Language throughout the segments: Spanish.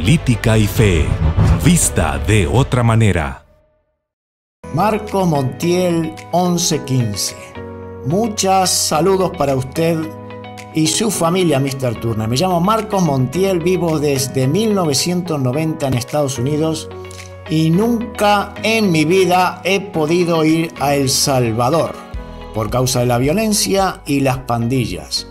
Política y Fe, vista de otra manera. Marcos Montiel 1115. Muchos saludos para usted y su familia, Mr. Turner. Me llamo Marcos Montiel, vivo desde 1990 en Estados Unidos y nunca en mi vida he podido ir a El Salvador por causa de la violencia y las pandillas.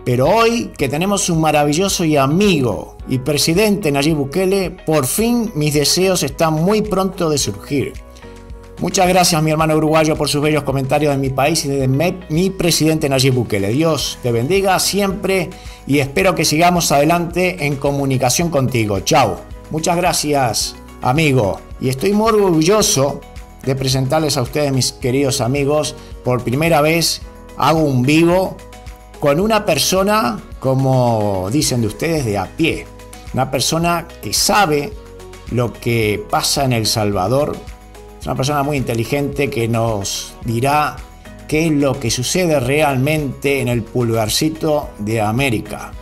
Pero hoy que tenemos un maravilloso y amigo y presidente Nayib Bukele, por fin mis deseos están muy pronto de surgir. Muchas gracias, mi hermano uruguayo, por sus bellos comentarios de mi país y de mi presidente Nayib Bukele. Dios te bendiga siempre y espero que sigamos adelante en comunicación contigo. Chao. Muchas gracias, amigo. Y estoy muy orgulloso de presentarles a ustedes, mis queridos amigos. Por primera vez hago un vivo con una persona, como dicen de ustedes, de a pie. Una persona que sabe lo que pasa en El Salvador. Es una persona muy inteligente que nos dirá qué es lo que sucede realmente en el pulgarcito de América.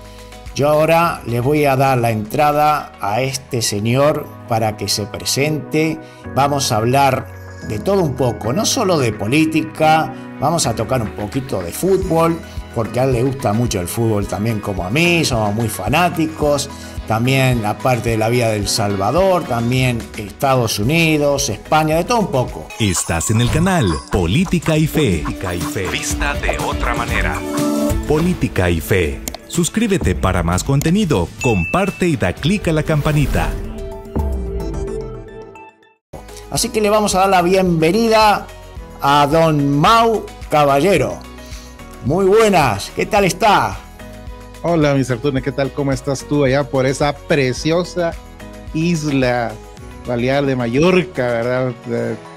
Yo ahora les voy a dar la entrada a este señor para que se presente. Vamos a hablar de todo un poco, no solo de política, vamos a tocar un poquito de fútbol, porque a él le gusta mucho el fútbol también como a mí, somos muy fanáticos. También la parte de la vida del Salvador, también Estados Unidos, España, de todo un poco. Estás en el canal Política y Fe. Política y Fe, vista de otra manera. Política y Fe. Suscríbete para más contenido, comparte y da clic a la campanita. Así que le vamos a dar la bienvenida a don Mau Caballero. Muy buenas, ¿qué tal está? Hola, Mr. Turner, ¿qué tal? ¿Cómo estás tú allá por esa preciosa isla Balear de Mallorca, verdad?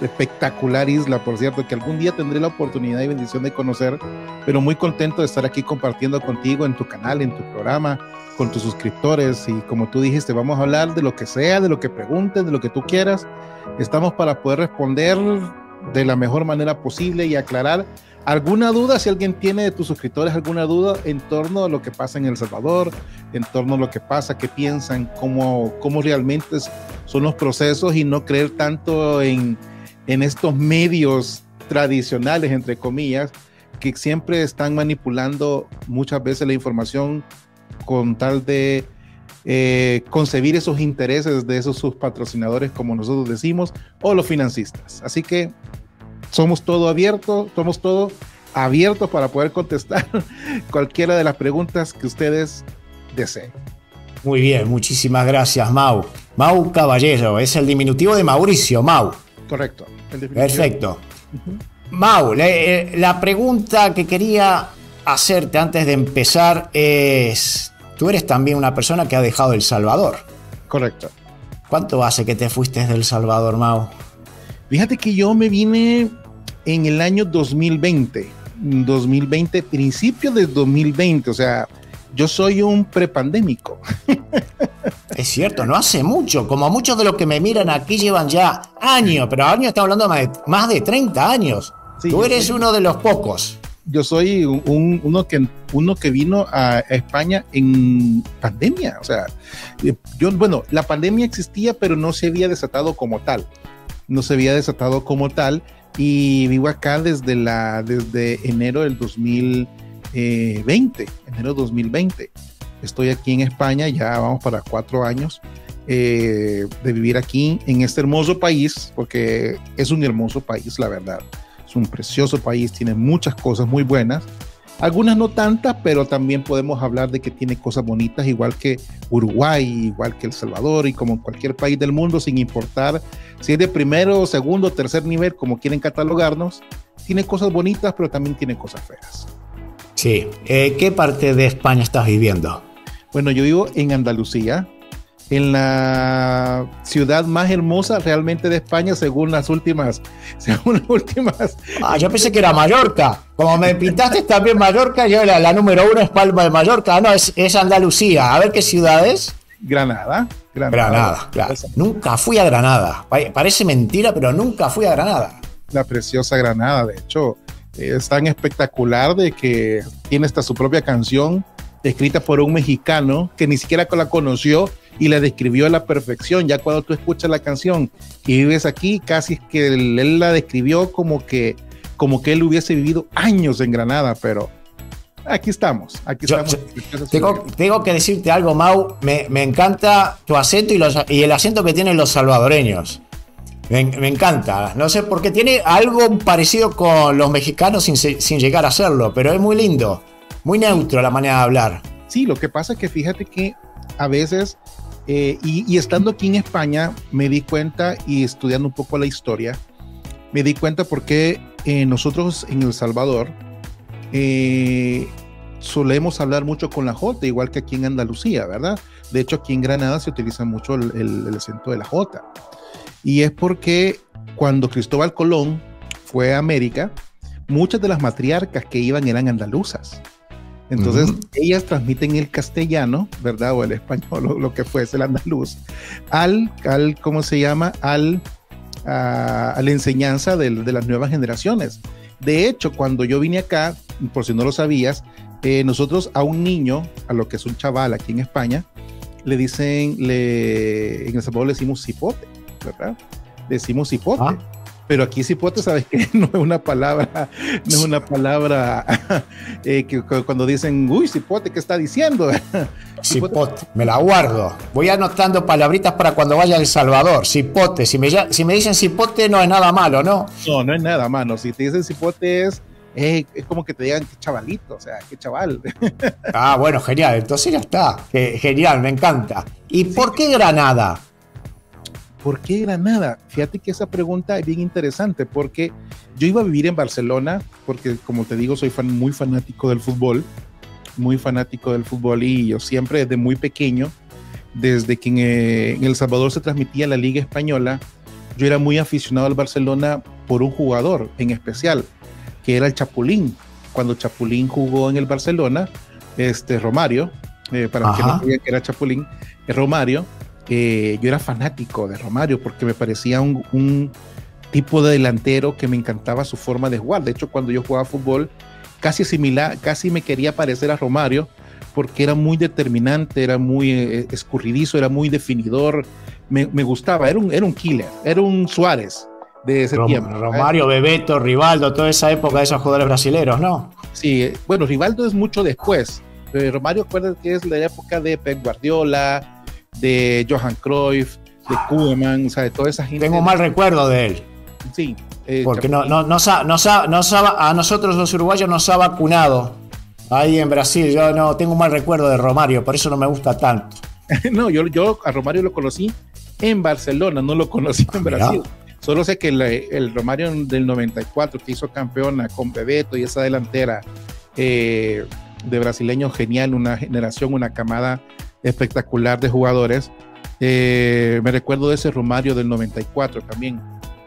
Espectacular isla, por cierto, que algún día tendré la oportunidad y bendición de conocer, pero muy contento de estar aquí compartiendo contigo en tu canal, en tu programa, con tus suscriptores, y como tú dijiste, vamos a hablar de lo que sea, de lo que preguntes, de lo que tú quieras. Estamos para poder responder de la mejor manera posible y aclarar alguna duda, si alguien tiene de tus suscriptores alguna duda en torno a lo que pasa en El Salvador, en torno a lo que pasa, qué piensan, cómo realmente son los procesos, y no creer tanto en estos medios tradicionales, entre comillas, que siempre están manipulando muchas veces la información con tal de concebir esos intereses de esos sus patrocinadores, como nosotros decimos, o los financistas. Así que somos todo abiertos para poder contestar cualquiera de las preguntas que ustedes deseen. Muy bien, muchísimas gracias, Mau. Mau Caballero, es el diminutivo de Mauricio, Mau. Correcto. Perfecto. Mau, la pregunta que quería hacerte antes de empezar es, tú eres también una persona que ha dejado El Salvador. Correcto. ¿Cuánto hace que te fuiste de El Salvador, Mau? Fíjate que yo me vine en el año 2020, principio de 2020, o sea, yo soy un prepandémico. Es cierto, no hace mucho, como muchos de los que me miran aquí llevan ya años, pero años estamos hablando de más de 30 años. Sí, tú eres uno de los pocos. Yo soy uno que vino a España en pandemia, o sea, la pandemia existía, pero no se había desatado como tal. Y vivo acá desde enero del 2020. Estoy aquí en España, ya vamos para 4 años de vivir aquí en este hermoso país, porque es un hermoso país, la verdad. Es un precioso país, tiene muchas cosas muy buenas. Algunas no tantas, pero también podemos hablar de que tiene cosas bonitas, igual que Uruguay, igual que El Salvador, y como cualquier país del mundo, sin importar si es de primero, segundo, tercer nivel, como quieren catalogarnos, tiene cosas bonitas, pero también tiene cosas feas. Sí. ¿Qué parte de España estás viviendo? Bueno, yo vivo en Andalucía, en la ciudad más hermosa realmente de España, según las últimas. Yo pensé que era Mallorca. Como me pintaste también Mallorca, yo la número 1 es Palma de Mallorca. No, es Andalucía. A ver qué ciudad es. Granada, claro. Nunca fui a Granada. Parece mentira, pero nunca fui a Granada. La preciosa Granada, de hecho, es tan espectacular de que tiene hasta su propia canción escrita por un mexicano que ni siquiera la conoció y la describió a la perfección. Ya cuando tú escuchas la canción y vives aquí, casi es que él la describió como que él hubiese vivido años en Granada, pero aquí estamos. Tengo que decirte algo, Mau. Me encanta tu acento y el acento que tienen los salvadoreños. Me encanta. No sé por qué tiene algo parecido con los mexicanos sin llegar a serlo, pero es muy lindo. Muy neutro la manera de hablar. Sí, lo que pasa es que fíjate que a veces, y estando aquí en España, me di cuenta, y estudiando un poco la historia, me di cuenta por qué nosotros en El Salvador solemos hablar mucho con la J, igual que aquí en Andalucía, ¿verdad? De hecho, aquí en Granada se utiliza mucho el acento de la J. Y es porque cuando Cristóbal Colón fue a América, muchas de las matriarcas que iban eran andaluzas. Entonces, ellas transmiten el castellano, ¿verdad? O el español, o lo que fuese el andaluz, ¿cómo se llama? A la enseñanza de las nuevas generaciones. De hecho, cuando yo vine acá, por si no lo sabías, nosotros a un niño, a lo que es un chaval aquí en España, le dicen, en El Salvador le decimos cipote, ¿verdad? Le decimos cipote. Pero aquí cipote, ¿sabes qué? No es una palabra que cuando dicen, uy, cipote, ¿qué está diciendo? Cipote, me la guardo. Voy anotando palabritas para cuando vaya a El Salvador. Cipote, si me dicen cipote no es nada malo, ¿no? No es nada malo. Si te dicen cipote es como que te digan qué chavalito, o sea, qué chaval. Bueno, genial, entonces ya está. Genial, me encanta. ¿Y por qué Granada? ¿Por qué Granada? Fíjate que esa pregunta es bien interesante porque yo iba a vivir en Barcelona porque, como te digo, soy muy fanático del fútbol y yo siempre desde muy pequeño, desde que en El Salvador se transmitía la Liga Española, yo era muy aficionado al Barcelona por un jugador en especial, que era el Chapulín. Cuando Chapulín jugó en el Barcelona, Romario, para los que no sabían que era Chapulín, Romario, yo era fanático de Romario porque me parecía un tipo de delantero que me encantaba su forma de jugar. De hecho, cuando yo jugaba fútbol, casi me quería parecer a Romario porque era muy determinante, era muy escurridizo, era muy definidor. Me gustaba, era un killer, era un Suárez de ese tiempo. Romario, Bebeto, Rivaldo, toda esa época de esos jugadores brasileños, ¿no? Sí, bueno, Rivaldo es mucho después. Romario, acuérdate que es la época de Pep Guardiola, de Johan Cruyff, de Koeman, o sea, de toda esa gente. Tengo un mal recuerdo de él. Sí. Porque a nosotros los uruguayos nos ha vacunado ahí en Brasil. Yo no tengo un mal recuerdo de Romario, por eso no me gusta tanto. No, yo a Romario lo conocí en Barcelona, no lo conocí en Brasil. Solo sé que el Romario del 94 que hizo campeona con Bebeto y esa delantera de brasileños genial, una generación, una camada espectacular de jugadores. Me recuerdo de ese Romario del 94 también,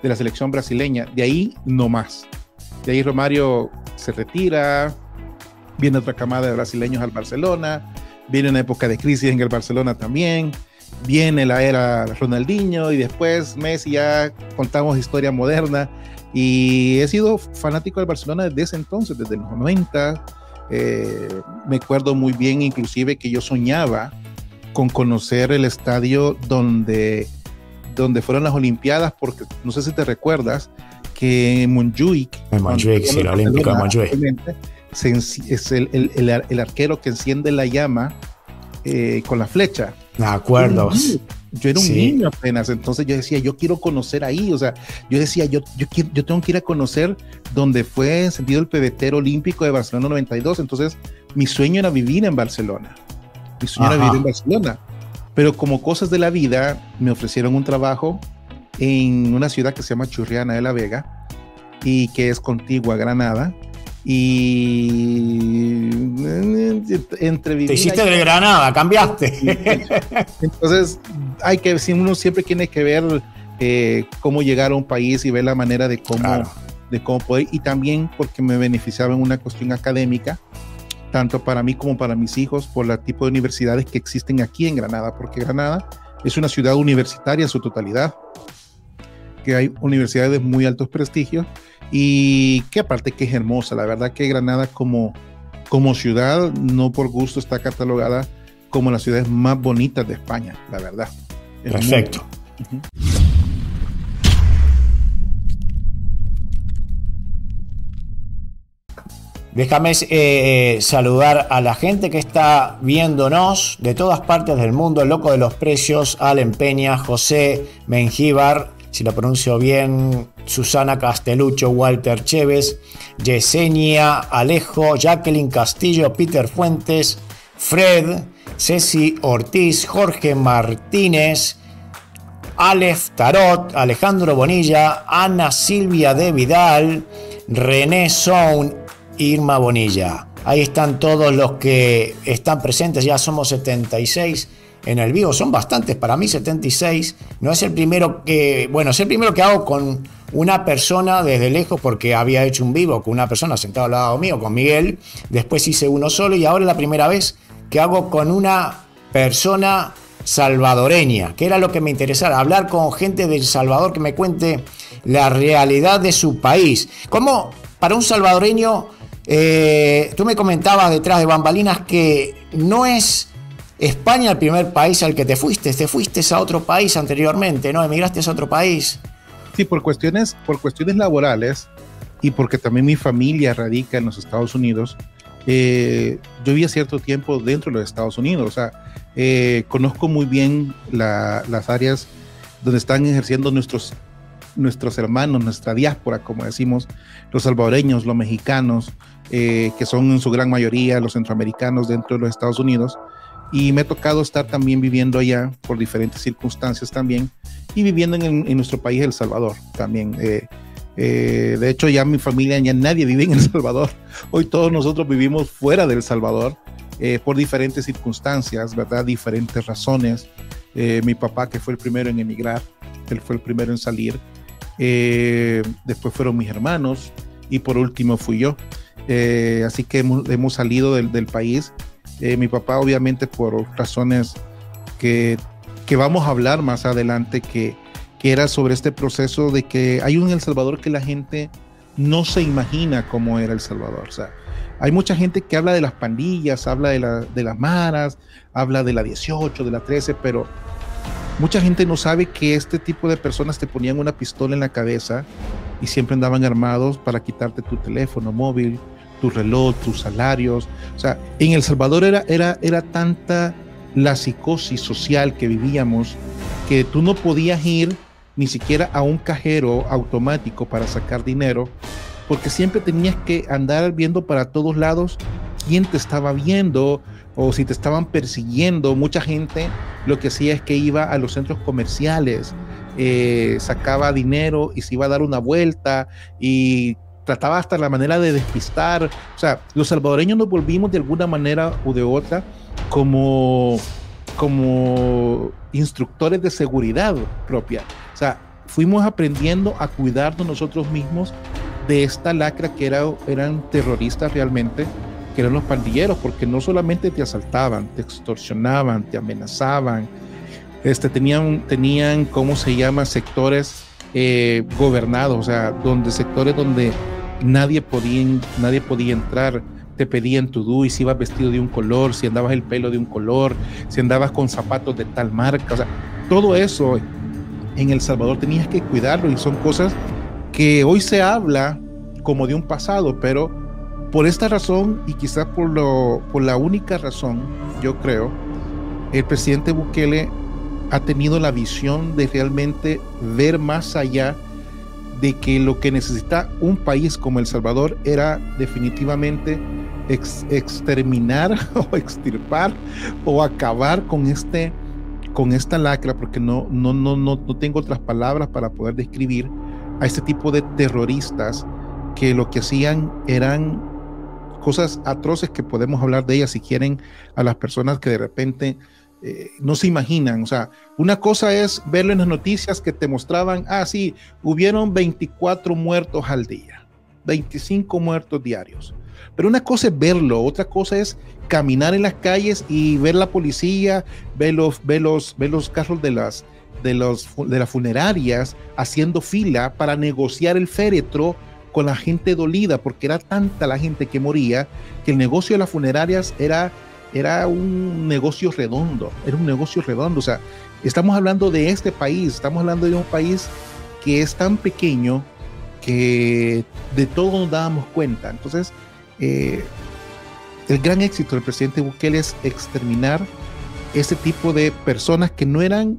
de la selección brasileña. De ahí no más. De ahí Romario se retira, viene otra camada de brasileños al Barcelona, viene una época de crisis en el Barcelona también, viene la era Ronaldinho y después Messi. Ya contamos historia moderna y he sido fanático del Barcelona desde ese entonces, desde los 90. Me acuerdo muy bien inclusive que yo soñaba con conocer el estadio donde fueron las Olimpiadas, porque no sé si te recuerdas que en Montjuic, sí, la Olímpica de Montjuic, es el arquero que enciende la llama con la flecha. Me acuerdo. Yo era un niño apenas, entonces yo decía, yo quiero conocer ahí, o sea, yo decía, yo tengo que ir a conocer donde fue encendido el pebetero olímpico de Barcelona 92, entonces mi sueño era vivir en Barcelona. Pero como cosas de la vida, me ofrecieron un trabajo en una ciudad que se llama Churriana de la Vega y que es contigua a Granada. Y entre vivir. Te hiciste de Granada, cambiaste. Entonces, uno siempre tiene que ver cómo llegar a un país y ver la manera de cómo poder, y también porque me beneficiaba en una cuestión académica, tanto para mí como para mis hijos, por el tipo de universidades que existen aquí en Granada, porque Granada es una ciudad universitaria en su totalidad, que hay universidades de muy altos prestigios y que aparte que es hermosa. La verdad que Granada como ciudad, no por gusto está catalogada como las ciudades más bonitas de España, la verdad. Perfecto. Déjame saludar a la gente que está viéndonos de todas partes del mundo. El Loco de los Precios, Allen Peña, José Mengíbar, si lo pronuncio bien, Susana Castelucho, Walter Chévez, Yesenia Alejo, Jacqueline Castillo, Peter Fuentes, Fred, Ceci Ortiz, Jorge Martínez, Aleph Tarot, Alejandro Bonilla, Ana Silvia de Vidal, René Soun, Irma Bonilla. Ahí están todos los que están presentes. Ya somos 76 en el vivo. Son bastantes para mí, 76. No es el primero que... Bueno, es el primero que hago con una persona desde lejos, porque había hecho un vivo con una persona sentada al lado mío, con Miguel. Después hice uno solo y ahora es la primera vez que hago con una persona salvadoreña, que era lo que me interesaba, hablar con gente de El Salvador que me cuente la realidad de su país. ¿Cómo para un salvadoreño... tú me comentabas detrás de bambalinas que no es España el primer país al que te fuiste a otro país anteriormente, ¿no? Emigraste a otro país. Sí, por cuestiones laborales y porque también mi familia radica en los Estados Unidos. Yo viví cierto tiempo dentro de los Estados Unidos, o sea, conozco muy bien las áreas donde están ejerciendo nuestros hermanos, nuestra diáspora, como decimos, los salvadoreños, los mexicanos, que son en su gran mayoría los centroamericanos dentro de los Estados Unidos, y me ha tocado estar también viviendo allá por diferentes circunstancias también, y viviendo en nuestro país, El Salvador, también. De hecho, ya mi familia, ya nadie vive en El Salvador. Hoy todos nosotros vivimos fuera de El Salvador, por diferentes circunstancias, ¿verdad? Diferentes razones. Mi papá, que fue el primero en emigrar, él fue el primero en salir. Después fueron mis hermanos y por último fui yo. Así que hemos salido del país. Mi papá, obviamente, por razones que vamos a hablar más adelante, que era sobre este proceso de que hay un El Salvador que la gente no se imagina cómo era El Salvador. O sea, hay mucha gente que habla de las pandillas, habla de las maras, habla de la 18, de la 13, pero mucha gente no sabe que este tipo de personas te ponían una pistola en la cabeza y siempre andaban armados para quitarte tu teléfono móvil, tu reloj, tus salarios. O sea, en El Salvador era tanta la psicosis social que vivíamos que tú no podías ir ni siquiera a un cajero automático para sacar dinero, porque siempre tenías que andar viendo para todos lados quién te estaba viendo o si te estaban persiguiendo. Mucha gente lo que hacía es que iba a los centros comerciales, sacaba dinero y se iba a dar una vuelta y trataba hasta la manera de despistar. O sea, los salvadoreños nos volvimos de alguna manera u de otra como instructores de seguridad propia. O sea, fuimos aprendiendo a cuidarnos nosotros mismos de esta lacra que eran terroristas realmente, que eran los pandilleros, porque no solamente te asaltaban, te extorsionaban, te amenazaban, tenían ¿cómo se llama? Sectores gobernados, o sea, sectores donde nadie podía entrar. Te pedían tu DUI, si ibas vestido de un color, si andabas el pelo de un color, si andabas con zapatos de tal marca. O sea, todo eso en El Salvador tenías que cuidarlo, y son cosas que hoy se habla como de un pasado, pero por esta razón, y quizás por la única razón, yo creo, el presidente Bukele ha tenido la visión de realmente ver más allá de que lo que necesita un país como El Salvador era definitivamente exterminar o extirpar o acabar con esta lacra, porque no tengo otras palabras para poder describir a este tipo de terroristas que lo que hacían eran cosas atroces, que podemos hablar de ellas si quieren, a las personas que de repente no se imaginan. O sea, una cosa es verlo en las noticias que te mostraban, sí, hubieron 24 muertos al día, 25 muertos diarios. Pero una cosa es verlo, otra cosa es caminar en las calles y ver la policía, ver los carros de las funerarias haciendo fila para negociar el féretro con la gente dolida, porque era tanta la gente que moría que el negocio de las funerarias era era un negocio redondo, o sea, estamos hablando de este país, estamos hablando de un país que es tan pequeño que de todo nos dábamos cuenta. Entonces, el gran éxito del presidente Bukele es exterminar ese tipo de personas que no eran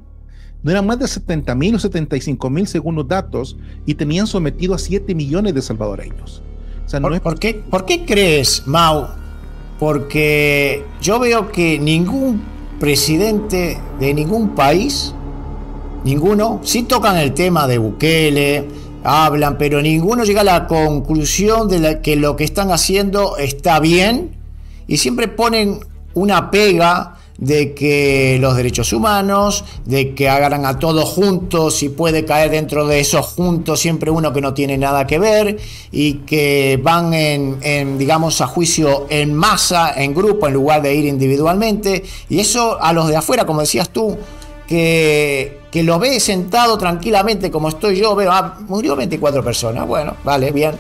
más de 70,000 o 75,000 según los datos, y tenían sometido a 7 millones de salvadoreños. O sea, ¿Por qué crees, Mau? Porque yo veo que ningún presidente de ningún país, ninguno, sí tocan el tema de Bukele, hablan, pero ninguno llega a la conclusión de que lo que están haciendo está bien, y siempre ponen una pega de que los derechos humanos, de que agarran a todos juntos y puede caer dentro de esos juntos siempre uno que no tiene nada que ver, y que van digamos, a juicio en masa, en grupo, en lugar de ir individualmente. Y eso a los de afuera, como decías tú, que lo ve sentado tranquilamente como estoy yo, veo, murió 24 personas, bueno, vale, bien,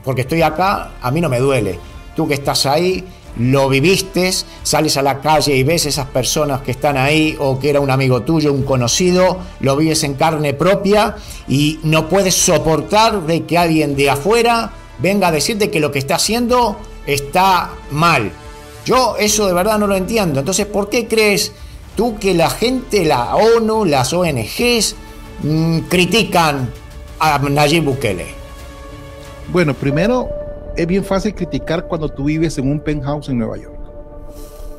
porque estoy acá, a mí no me duele. Tú que estás ahí, lo viviste, sales a la calle y ves esas personas que están ahí, o que era un amigo tuyo, un conocido, lo vives en carne propia, y no puedes soportar de que alguien de afuera venga a decirte que lo que está haciendo está mal. Yo eso de verdad no lo entiendo. Entonces, ¿por qué crees tú que la gente, la ONU, las ONGs critican a Nayib Bukele? Bueno, primero, es bien fácil criticar cuando tú vives en un penthouse en Nueva York,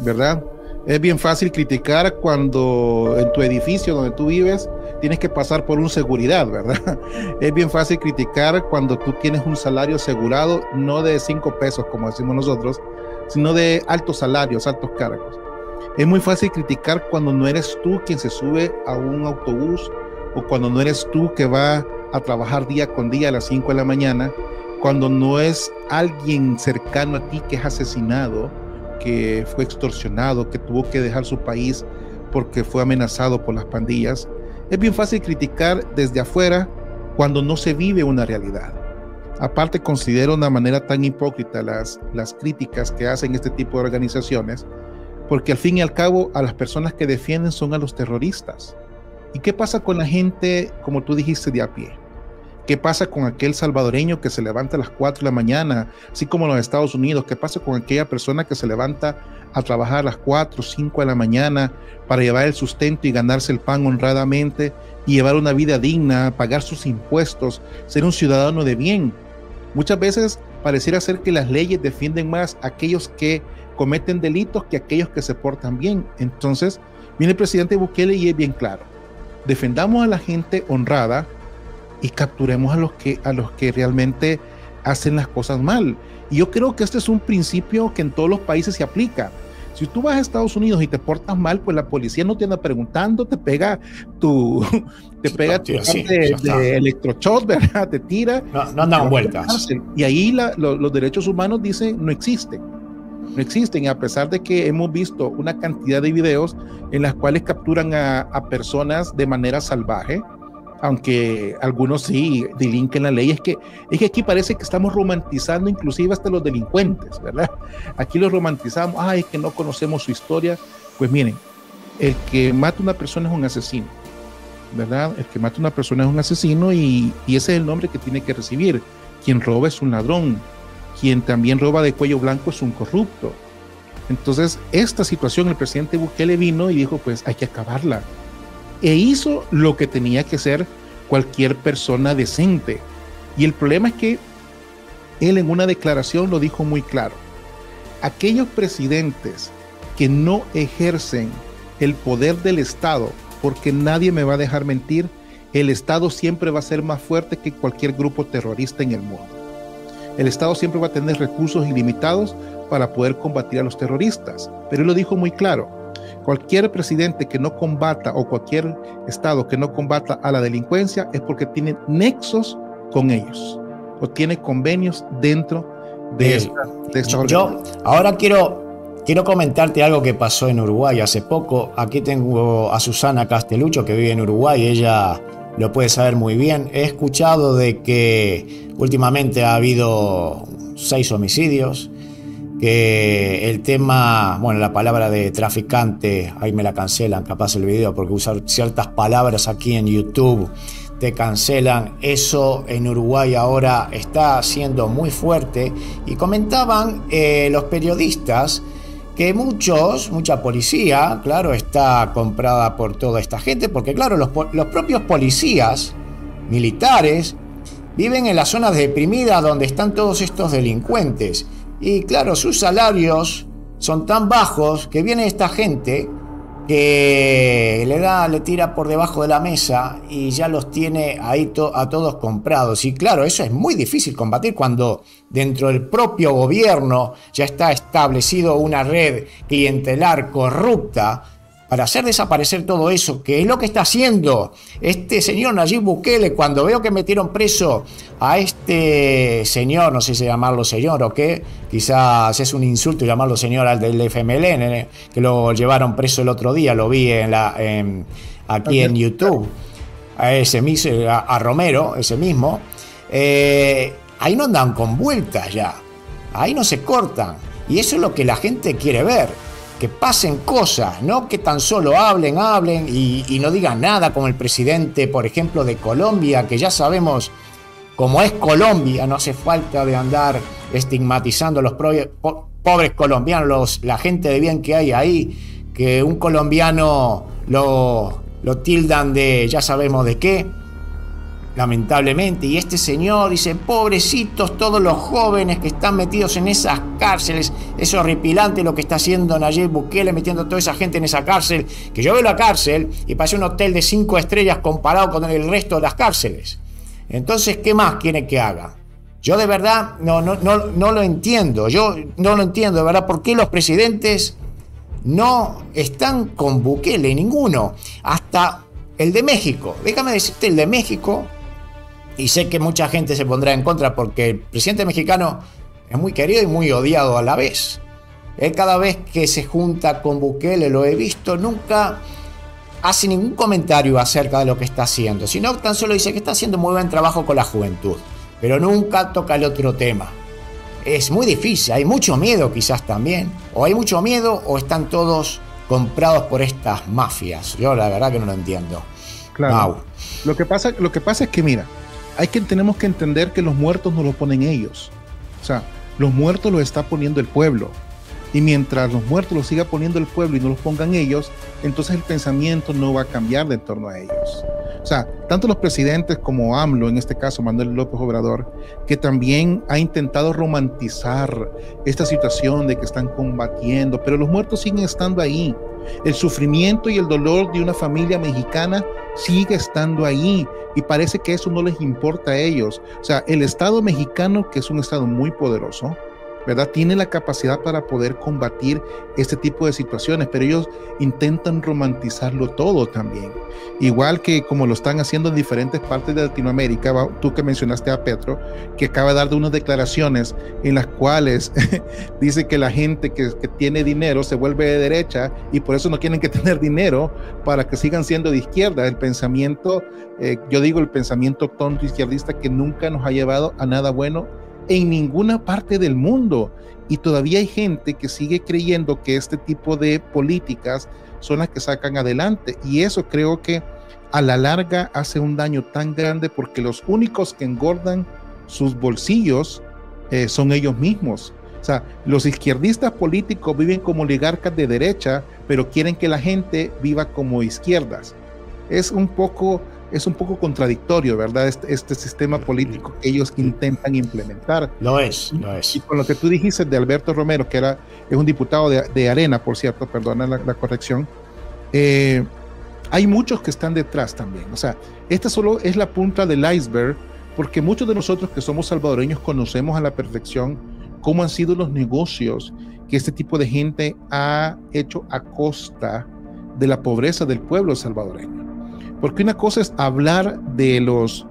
¿verdad? Es bien fácil criticar cuando en tu edificio donde tú vives tienes que pasar por un seguridad, ¿verdad? Es bien fácil criticar cuando tú tienes un salario asegurado, no de 5 pesos como decimos nosotros, sino de altos salarios, altos cargos. Es muy fácil criticar cuando no eres tú quien se sube a un autobús, o cuando no eres tú que va a trabajar día con día a las 5 de la mañana, cuando no es alguien cercano a ti que es asesinado, que fue extorsionado, que tuvo que dejar su país porque fue amenazado por las pandillas. Es bien fácil criticar desde afuera cuando no se vive una realidad. Aparte, considero una manera tan hipócrita las críticas que hacen este tipo de organizaciones, porque al fin y al cabo a las personas que defienden son a los terroristas. ¿Y qué pasa con la gente, como tú dijiste, de a pie? ¿Qué pasa con aquel salvadoreño que se levanta a las 4 de la mañana, así como en los Estados Unidos? ¿Qué pasa con aquella persona que se levanta a trabajar a las 4 o 5 de la mañana para llevar el sustento y ganarse el pan honradamente y llevar una vida digna, pagar sus impuestos, ser un ciudadano de bien? Muchas veces pareciera ser que las leyes defienden más a aquellos que cometen delitos que a aquellos que se portan bien. Entonces, viene el presidente Bukele y es bien claro: defendamos a la gente honrada y capturemos a los que realmente hacen las cosas mal. Y yo creo que este es un principio que en todos los países se aplica. Si tú vas a Estados Unidos y te portas mal, pues la policía no te anda preguntando, te pega tu de electroshot, ¿verdad? Te tira. No andan vueltas. Y ahí los derechos humanos dicen no existen. No existen, a pesar de que hemos visto una cantidad de videos en las cuales capturan a personas de manera salvaje, aunque algunos sí delinquen la ley. Es que aquí parece que estamos romantizando inclusive hasta los delincuentes, ¿verdad? Aquí los romantizamos, es que no conocemos su historia. Pues miren, el que mata a una persona es un asesino, ¿verdad? El que mata a una persona es un asesino, y ese es el nombre que tiene que recibir. Quien roba es un ladrón, quien también roba de cuello blanco es un corrupto. Entonces, esta situación, el presidente Bukele vino y dijo, pues hay que acabarla. E hizo lo que tenía que hacer cualquier persona decente. Y el problema es que él en una declaración lo dijo muy claro: aquellos presidentes que no ejercen el poder del Estado, porque nadie me va a dejar mentir, el Estado siempre va a ser más fuerte que cualquier grupo terrorista en el mundo. El Estado siempre va a tener recursos ilimitados para poder combatir a los terroristas. Pero él lo dijo muy claro: cualquier presidente que no combata, o cualquier Estado que no combata a la delincuencia, es porque tiene nexos con ellos o tiene convenios dentro de esta organización. Yo ahora quiero comentarte algo que pasó en Uruguay hace poco. Aquí tengo a Susana Castelucho, que vive en Uruguay. Ella lo puede saber muy bien. He escuchado de que últimamente ha habido 6 homicidios, que el tema, bueno, la palabra de traficante, ahí me la cancelan, capaz el video, porque usar ciertas palabras aquí en YouTube te cancelan. Eso en Uruguay ahora está siendo muy fuerte. Y comentaban los periodistas que mucha policía, claro, está comprada por toda esta gente, porque claro, los propios policías militares viven en las zonas deprimidas donde están todos estos delincuentes. Y claro, sus salarios son tan bajos que viene esta gente que le tira por debajo de la mesa y ya los tiene ahí a todos comprados. Y claro, eso es muy difícil combatir cuando dentro del propio gobierno ya está establecido una red clientelar corrupta para hacer desaparecer todo eso, que es lo que está haciendo este señor Nayib Bukele. Cuando veo que metieron preso a este señor, no sé si llamarlo señor o qué, quizás es un insulto llamarlo señor al del FMLN, que lo llevaron preso el otro día, lo vi aquí en YouTube, a Romero, ese mismo, ahí no andan con vueltas ya, ahí no se cortan, y eso es lo que la gente quiere ver. Que pasen cosas, no que tan solo hablen y no digan nada, como el presidente, por ejemplo, de Colombia, que ya sabemos cómo es Colombia, no hace falta de andar estigmatizando a los pobres colombianos, la gente de bien que hay ahí, que un colombiano lo tildan de ya sabemos de qué, lamentablemente. Y este señor dice, pobrecitos todos los jóvenes que están metidos en esas cárceles. Es horripilante lo que está haciendo Nayib Bukele, metiendo a toda esa gente en esa cárcel, que yo veo la cárcel y parece un hotel de 5 estrellas comparado con el resto de las cárceles. Entonces, ¿qué más quiere que haga? Yo de verdad no lo entiendo. Yo no lo entiendo de verdad. ¿Por qué los presidentes no están con Bukele? Ninguno. Hasta el de México. Déjame decirte, el de México, y sé que mucha gente se pondrá en contra porque el presidente mexicano es muy querido y muy odiado a la vez. Él cada vez que se junta con Bukele, lo he visto, nunca hace ningún comentario acerca de lo que está haciendo, sino tan solo dice que está haciendo muy buen trabajo con la juventud, pero nunca toca el otro tema. Es muy difícil, hay mucho miedo quizás también, o hay mucho miedo o están todos comprados por estas mafias. Yo la verdad que no lo entiendo. Claro. Wow. Lo que pasa es que, mira, tenemos que entender que los muertos no los ponen ellos. O sea, los muertos los está poniendo el pueblo. Y mientras los muertos los siga poniendo el pueblo y no los pongan ellos, entonces el pensamiento no va a cambiar de en torno a ellos. O sea, tanto los presidentes como AMLO, en este caso Manuel López Obrador, que también ha intentado romantizar esta situación de que están combatiendo, pero los muertos siguen estando ahí. El sufrimiento y el dolor de una familia mexicana sigue estando ahí y parece que eso no les importa a ellos. O sea, el Estado mexicano, que es un Estado muy poderoso, ¿verdad?, tiene la capacidad para poder combatir este tipo de situaciones, pero ellos intentan romantizarlo todo también, igual que como lo están haciendo en diferentes partes de Latinoamérica. Tú que mencionaste a Petro, que acaba de dar unas declaraciones en las cuales dice que la gente que tiene dinero se vuelve de derecha y por eso no quieren que tener dinero para que sigan siendo de izquierda. El pensamiento, yo digo el pensamiento tonto izquierdista que nunca nos ha llevado a nada bueno en ninguna parte del mundo, y todavía hay gente que sigue creyendo que este tipo de políticas son las que sacan adelante, y eso creo que a la larga hace un daño tan grande, porque los únicos que engordan sus bolsillos son ellos mismos. O sea, los izquierdistas políticos viven como oligarcas de derecha, pero quieren que la gente viva como izquierdas. Es un poco contradictorio, ¿verdad? Este sistema político que ellos intentan implementar. Lo es. Y con lo que tú dijiste de Alberto Romero, que es un diputado de Arena, por cierto, perdona la corrección, hay muchos que están detrás también. O sea, esta solo es la punta del iceberg, porque muchos de nosotros que somos salvadoreños conocemos a la perfección cómo han sido los negocios que este tipo de gente ha hecho a costa de la pobreza del pueblo salvadoreño. Porque una cosa es hablar de los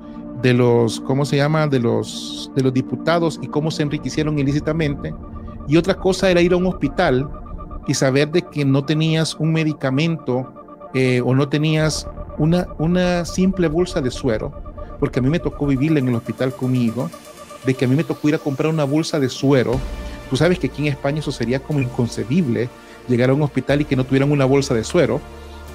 ¿cómo se llama? De los diputados y cómo se enriquecieron ilícitamente, y otra cosa era ir a un hospital y saber de que no tenías un medicamento o no tenías una simple bolsa de suero, porque a mí me tocó vivir en el hospital conmigo, de que a mí me tocó ir a comprar una bolsa de suero Tú sabes que aquí en España eso sería como inconcebible, llegar a un hospital y que no tuvieran una bolsa de suero.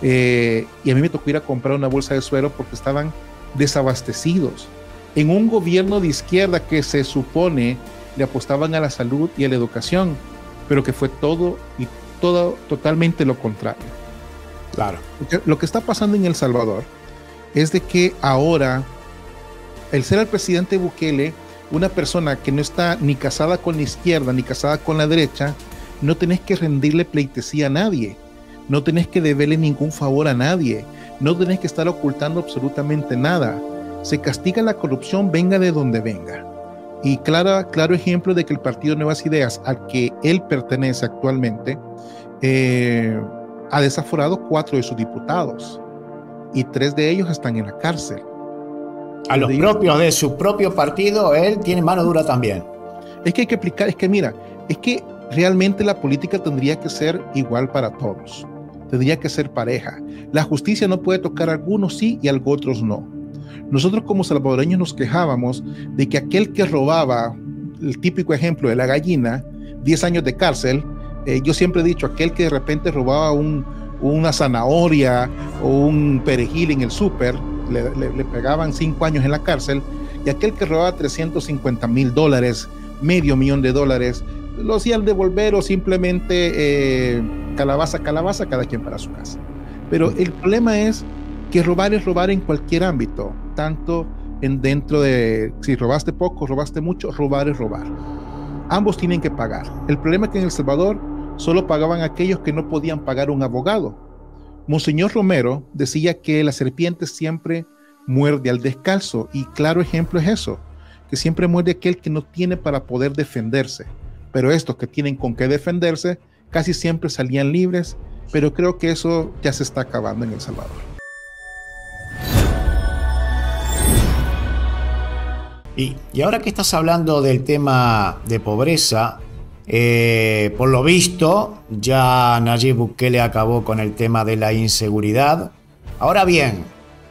Y a mí me tocó ir a comprar una bolsa de suero porque estaban desabastecidos. En un gobierno de izquierda que se supone le apostaban a la salud y a la educación, pero que fue todo totalmente lo contrario. Claro. Lo que está pasando en El Salvador es de que ahora, el ser el presidente Bukele, una persona que no está ni casada con la izquierda ni casada con la derecha, no tenés que rendirle pleitesía a nadie, no tenés que deberle ningún favor a nadie, no tenés que estar ocultando absolutamente nada. Se castiga la corrupción, venga de donde venga. Y claro ejemplo de que el Partido Nuevas Ideas, al que él pertenece actualmente, ha desaforado 4 de sus diputados y 3 de ellos están en la cárcel. A los propios de su propio partido, él tiene mano dura también. Es que hay que explicar, es que realmente la política tendría que ser igual para todos, tendría que ser pareja. La justicia no puede tocar a algunos sí y a otros no. Nosotros como salvadoreños nos quejábamos de que aquel que robaba, el típico ejemplo de la gallina, 10 años de cárcel. Yo siempre he dicho, aquel que de repente robaba una zanahoria o un perejil en el súper, le pegaban 5 años en la cárcel, y aquel que robaba $350,000, $500,000, lo hacían devolver o simplemente calabaza, cada quien para su casa. Pero el problema es que robar es robar en cualquier ámbito, tanto dentro de, si robaste poco, robaste mucho, robar es robar. Ambos tienen que pagar. El problema es que en El Salvador solo pagaban aquellos que no podían pagar un abogado. Monseñor Romero decía que la serpiente siempre muerde al descalzo, y claro ejemplo es eso, que siempre muerde aquel que no tiene para poder defenderse. Pero estos que tienen con qué defenderse casi siempre salían libres, pero creo que eso ya se está acabando en El Salvador. Y ahora que estás hablando del tema de pobreza, por lo visto ya Nayib Bukele acabó con el tema de la inseguridad. Ahora bien,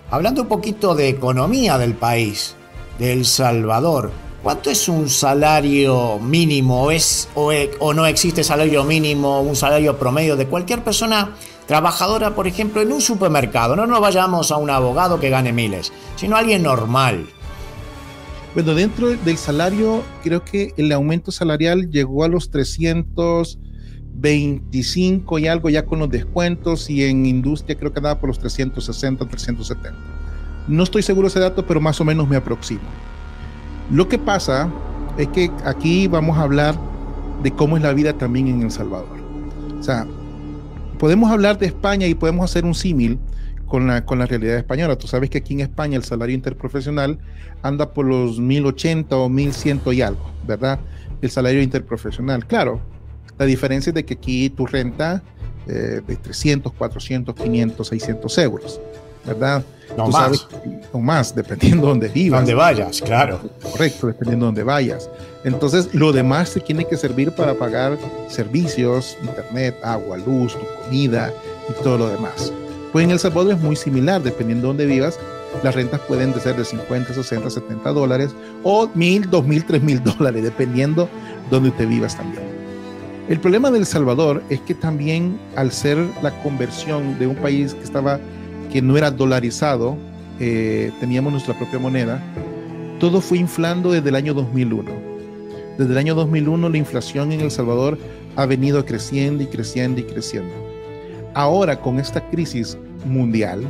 hablando un poquito de economía del país, de El Salvador, ¿cuánto es un salario mínimo? ¿O no existe salario mínimo, un salario promedio de cualquier persona trabajadora, por ejemplo, en un supermercado? No nos vayamos a un abogado que gane miles, sino a alguien normal. Bueno, dentro del salario, creo que el aumento salarial llegó a los 325 y algo ya con los descuentos, y en industria creo que andaba por los 360, 370. No estoy seguro de ese dato, pero más o menos me aproximo. Lo que pasa es que aquí vamos a hablar de cómo es la vida también en El Salvador. O sea, podemos hablar de España y podemos hacer un símil con la realidad española. Tú sabes que aquí en España el salario interprofesional anda por los 1,080 o 1,100 y algo, ¿verdad? El salario interprofesional. Claro, la diferencia es de que aquí tu renta de 300, 400, 500, 600 euros, ¿verdad? No Tú más. sabes, o más, dependiendo de dónde vivas. Donde vayas, claro. Correcto, dependiendo de dónde vayas. Entonces, lo demás te tiene que servir para pagar servicios, internet, agua, luz, tu comida y todo lo demás. Pues en El Salvador es muy similar, dependiendo de dónde vivas. Las rentas pueden ser de 50, 60, 70 dólares o 1,000, 2,000, 3,000 dólares, dependiendo donde te vivas también. El problema de El Salvador es que también, al ser la conversión de un país que no era dolarizado, teníamos nuestra propia moneda, todo fue inflando desde el año 2001. Desde el año 2001 la inflación en El Salvador ha venido creciendo y creciendo y creciendo. Ahora, con esta crisis mundial,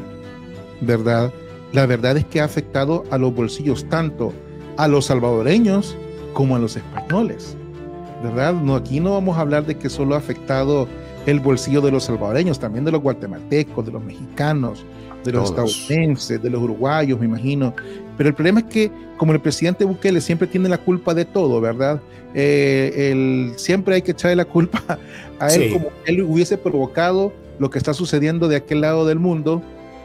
¿verdad? La verdad es que ha afectado a los bolsillos tanto a los salvadoreños como a los españoles, ¿verdad? No, aquí no vamos a hablar de que solo ha afectado el bolsillo de los salvadoreños, también de los guatemaltecos, de los mexicanos, de los estadounidenses, de los uruguayos, me imagino. Pero el problema es que, como el presidente Bukele siempre tiene la culpa de todo, ¿verdad? Siempre hay que echarle la culpa a él, sí, como él hubiese provocado lo que está sucediendo de aquel lado del mundo,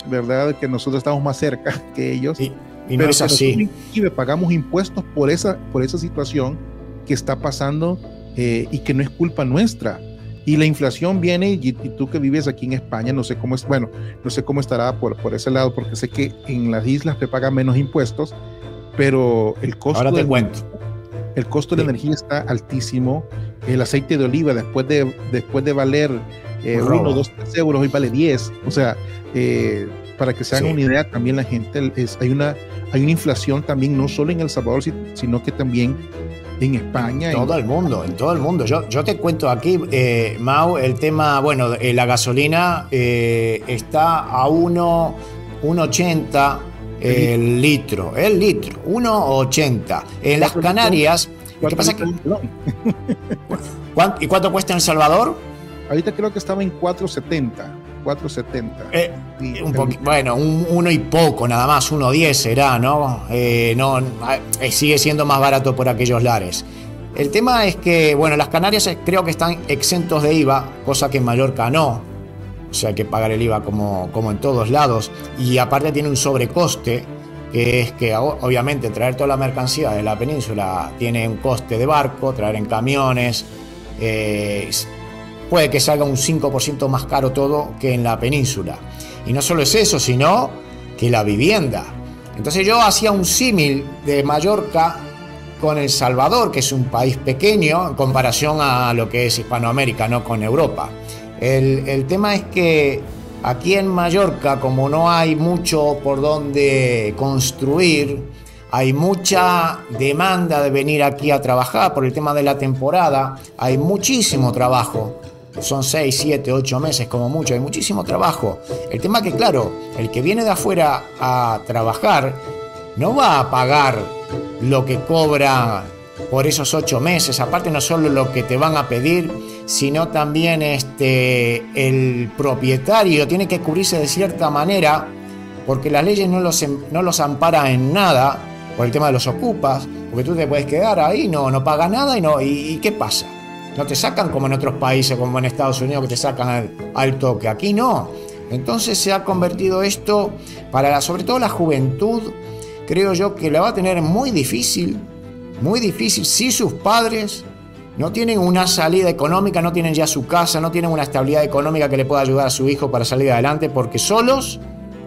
¿verdad? Que nosotros estamos más cerca que ellos. Sí, y no es así. Nosotros inclusive pagamos impuestos por esa situación que está pasando y que no es culpa nuestra. Y la inflación viene, y tú que vives aquí en España, no sé cómo es, bueno, no sé cómo estará por ese lado, porque sé que en las islas te pagan menos impuestos, pero el costo... Ahora te cuento. el costo de la energía está altísimo, el aceite de oliva después de valer 1, 2, 3 euros, hoy vale 10, o sea, para que se hagan una idea, también la gente, hay una inflación también, no solo en El Salvador, sino que también en España. En todo el mundo. Yo te cuento aquí, Mau, el tema, bueno, la gasolina está a 1,80 el litro, 1,80. En las Canarias, ¿qué pasa? ¿Y cuánto cuesta en El Salvador? Ahorita creo que estaba en 4.70. Bueno, uno y poco, nada más, 1.10 será, ¿no? Sigue siendo más barato por aquellos lares. El tema es que, bueno, las Canarias creo que están exentos de IVA, cosa que en Mallorca no. O sea, hay que pagar el IVA como en todos lados. Y aparte tiene un sobrecoste, que es que obviamente traer toda la mercancía de la península tiene un coste de barco, traer en camiones, puede que salga un 5% más caro todo que en la península. Y no solo es eso, sino que la vivienda. Entonces yo hacía un símil de Mallorca con El Salvador, que es un país pequeño en comparación a lo que es Hispanoamérica, no con Europa. El tema es que aquí en Mallorca, como no hay mucho por donde construir, hay mucha demanda de venir aquí a trabajar por el tema de la temporada, hay muchísimo trabajo. Son 6, 7, 8 meses como mucho, hay muchísimo trabajo. El tema es que, claro, el que viene de afuera a trabajar no va a pagar lo que cobra por esos 8 meses. Aparte, no solo lo que te van a pedir, sino también el propietario tiene que cubrirse de cierta manera, porque las leyes no los amparan en nada por el tema de los ocupas, porque tú te puedes quedar ahí, no pagas nada y ¿qué pasa? No te sacan como en otros países, como en Estados Unidos, que te sacan al toque. Aquí no. Entonces se ha convertido esto, sobre todo la juventud, creo yo que la va a tener muy difícil si sus padres no tienen una salida económica, no tienen ya su casa, no tienen una estabilidad económica que le pueda ayudar a su hijo para salir adelante, porque solos,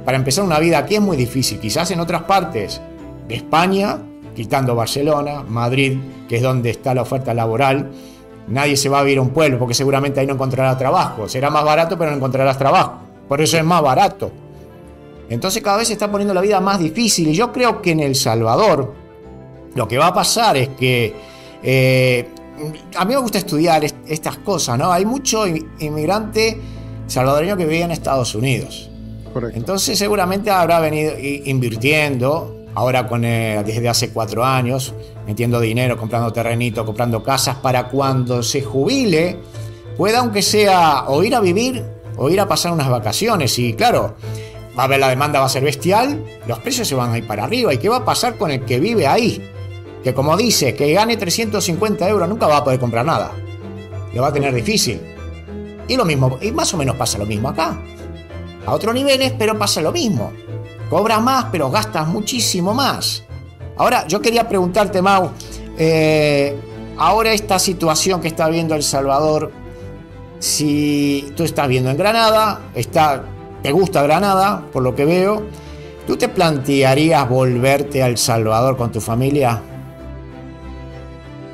para empezar una vida aquí es muy difícil. Quizás en otras partes de España, quitando Barcelona, Madrid, que es donde está la oferta laboral, nadie se va a vivir a un pueblo porque seguramente ahí no encontrará trabajo. Será más barato, pero no encontrarás trabajo. Por eso es más barato. Entonces cada vez se está poniendo la vida más difícil. Y yo creo que en El Salvador lo que va a pasar es que a mí me gusta estudiar estas cosas, ¿no? Hay mucho inmigrante salvadoreño que vive en Estados Unidos. Correcto. Entonces seguramente habrá venido invirtiendo. Ahora desde hace 4 años, metiendo dinero, comprando terrenitos, comprando casas, para cuando se jubile, pueda, aunque sea, o ir a vivir o ir a pasar unas vacaciones. Y claro, va a haber, la demanda va a ser bestial, los precios se van a ir para arriba. ¿Y qué va a pasar con el que vive ahí? Que como dice, que gane 350 euros nunca va a poder comprar nada. Le va a tener difícil. Y lo mismo, y más o menos pasa lo mismo acá. A otros niveles, pero pasa lo mismo. Cobras más, pero gastas muchísimo más. Ahora, yo quería preguntarte, Mau, ahora esta situación que está viendo El Salvador, si tú estás viendo en Granada, te gusta Granada, por lo que veo, ¿tú te plantearías volverte a El Salvador con tu familia?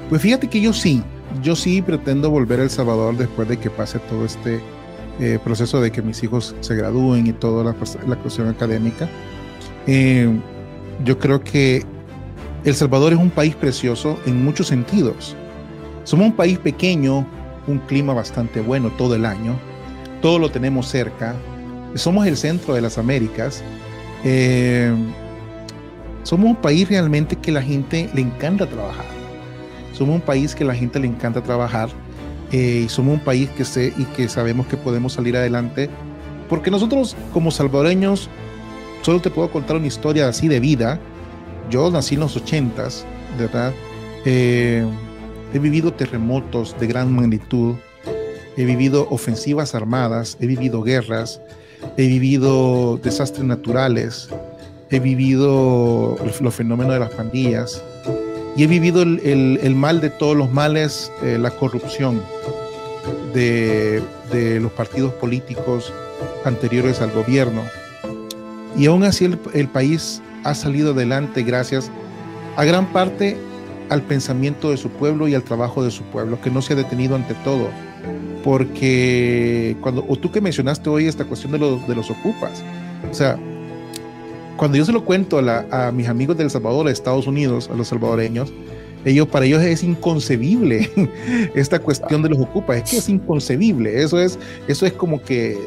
Pues fíjate que yo sí pretendo volver a El Salvador después de que pase todo este proceso de que mis hijos se gradúen y toda la cuestión académica. Yo creo que El Salvador es un país precioso en muchos sentidos. Somos un país pequeño, un clima bastante bueno todo el año, todo lo tenemos cerca, somos el centro de las Américas, somos un país realmente que la gente le encanta trabajar, somos un país que la gente le encanta trabajar, y somos un país que sabemos que podemos salir adelante, porque nosotros como salvadoreños, solo te puedo contar una historia así de vida. Yo nací en los 80s, ¿verdad? He vivido terremotos de gran magnitud, he vivido ofensivas armadas, he vivido guerras, he vivido desastres naturales, he vivido los fenómenos de las pandillas y he vivido el mal de todos los males, la corrupción de los partidos políticos anteriores al gobierno. Y aún así el país ha salido adelante gracias a gran parte al pensamiento de su pueblo y al trabajo de su pueblo, que no se ha detenido ante todo. Porque tú que mencionaste hoy esta cuestión de los ocupas, o sea, cuando yo se lo cuento a mis amigos de El Salvador, de Estados Unidos, a los salvadoreños, para ellos es inconcebible esta cuestión de los ocupas, es que es inconcebible, eso es como que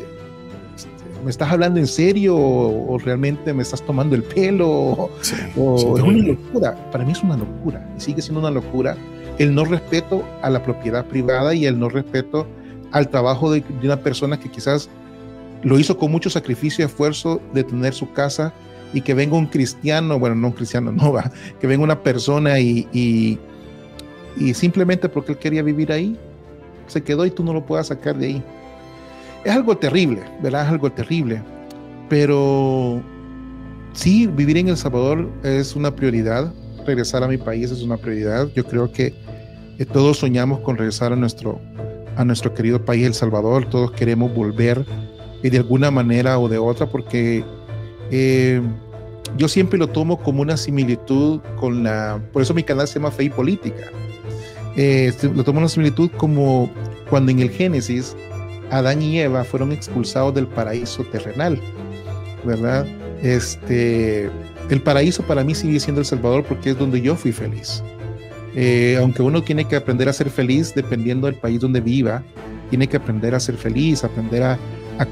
¿me estás hablando en serio o realmente me estás tomando el pelo? Sí, es una locura. Para mí es una locura y sigue siendo una locura el no respeto a la propiedad privada y el no respeto al trabajo de una persona que quizás lo hizo con mucho sacrificio y esfuerzo de tener su casa, y que venga un cristiano, bueno, no un cristiano, no va, que venga una persona y simplemente porque él quería vivir ahí, se quedó y tú no lo puedas sacar de ahí. Es algo terrible, ¿verdad? Es algo terrible. Pero sí, vivir en El Salvador es una prioridad. Regresar a mi país es una prioridad. Yo creo que todos soñamos con regresar a nuestro querido país, El Salvador. Todos queremos volver de alguna manera o de otra, porque yo siempre lo tomo como una similitud por eso mi canal se llama Fe y Política. Lo tomo una similitud como cuando en el Génesis Adán y Eva fueron expulsados del paraíso terrenal, ¿verdad? El paraíso para mí sigue siendo El Salvador, porque es donde yo fui feliz. Aunque uno tiene que aprender a ser feliz dependiendo del país donde viva, tiene que aprender a ser feliz, aprender a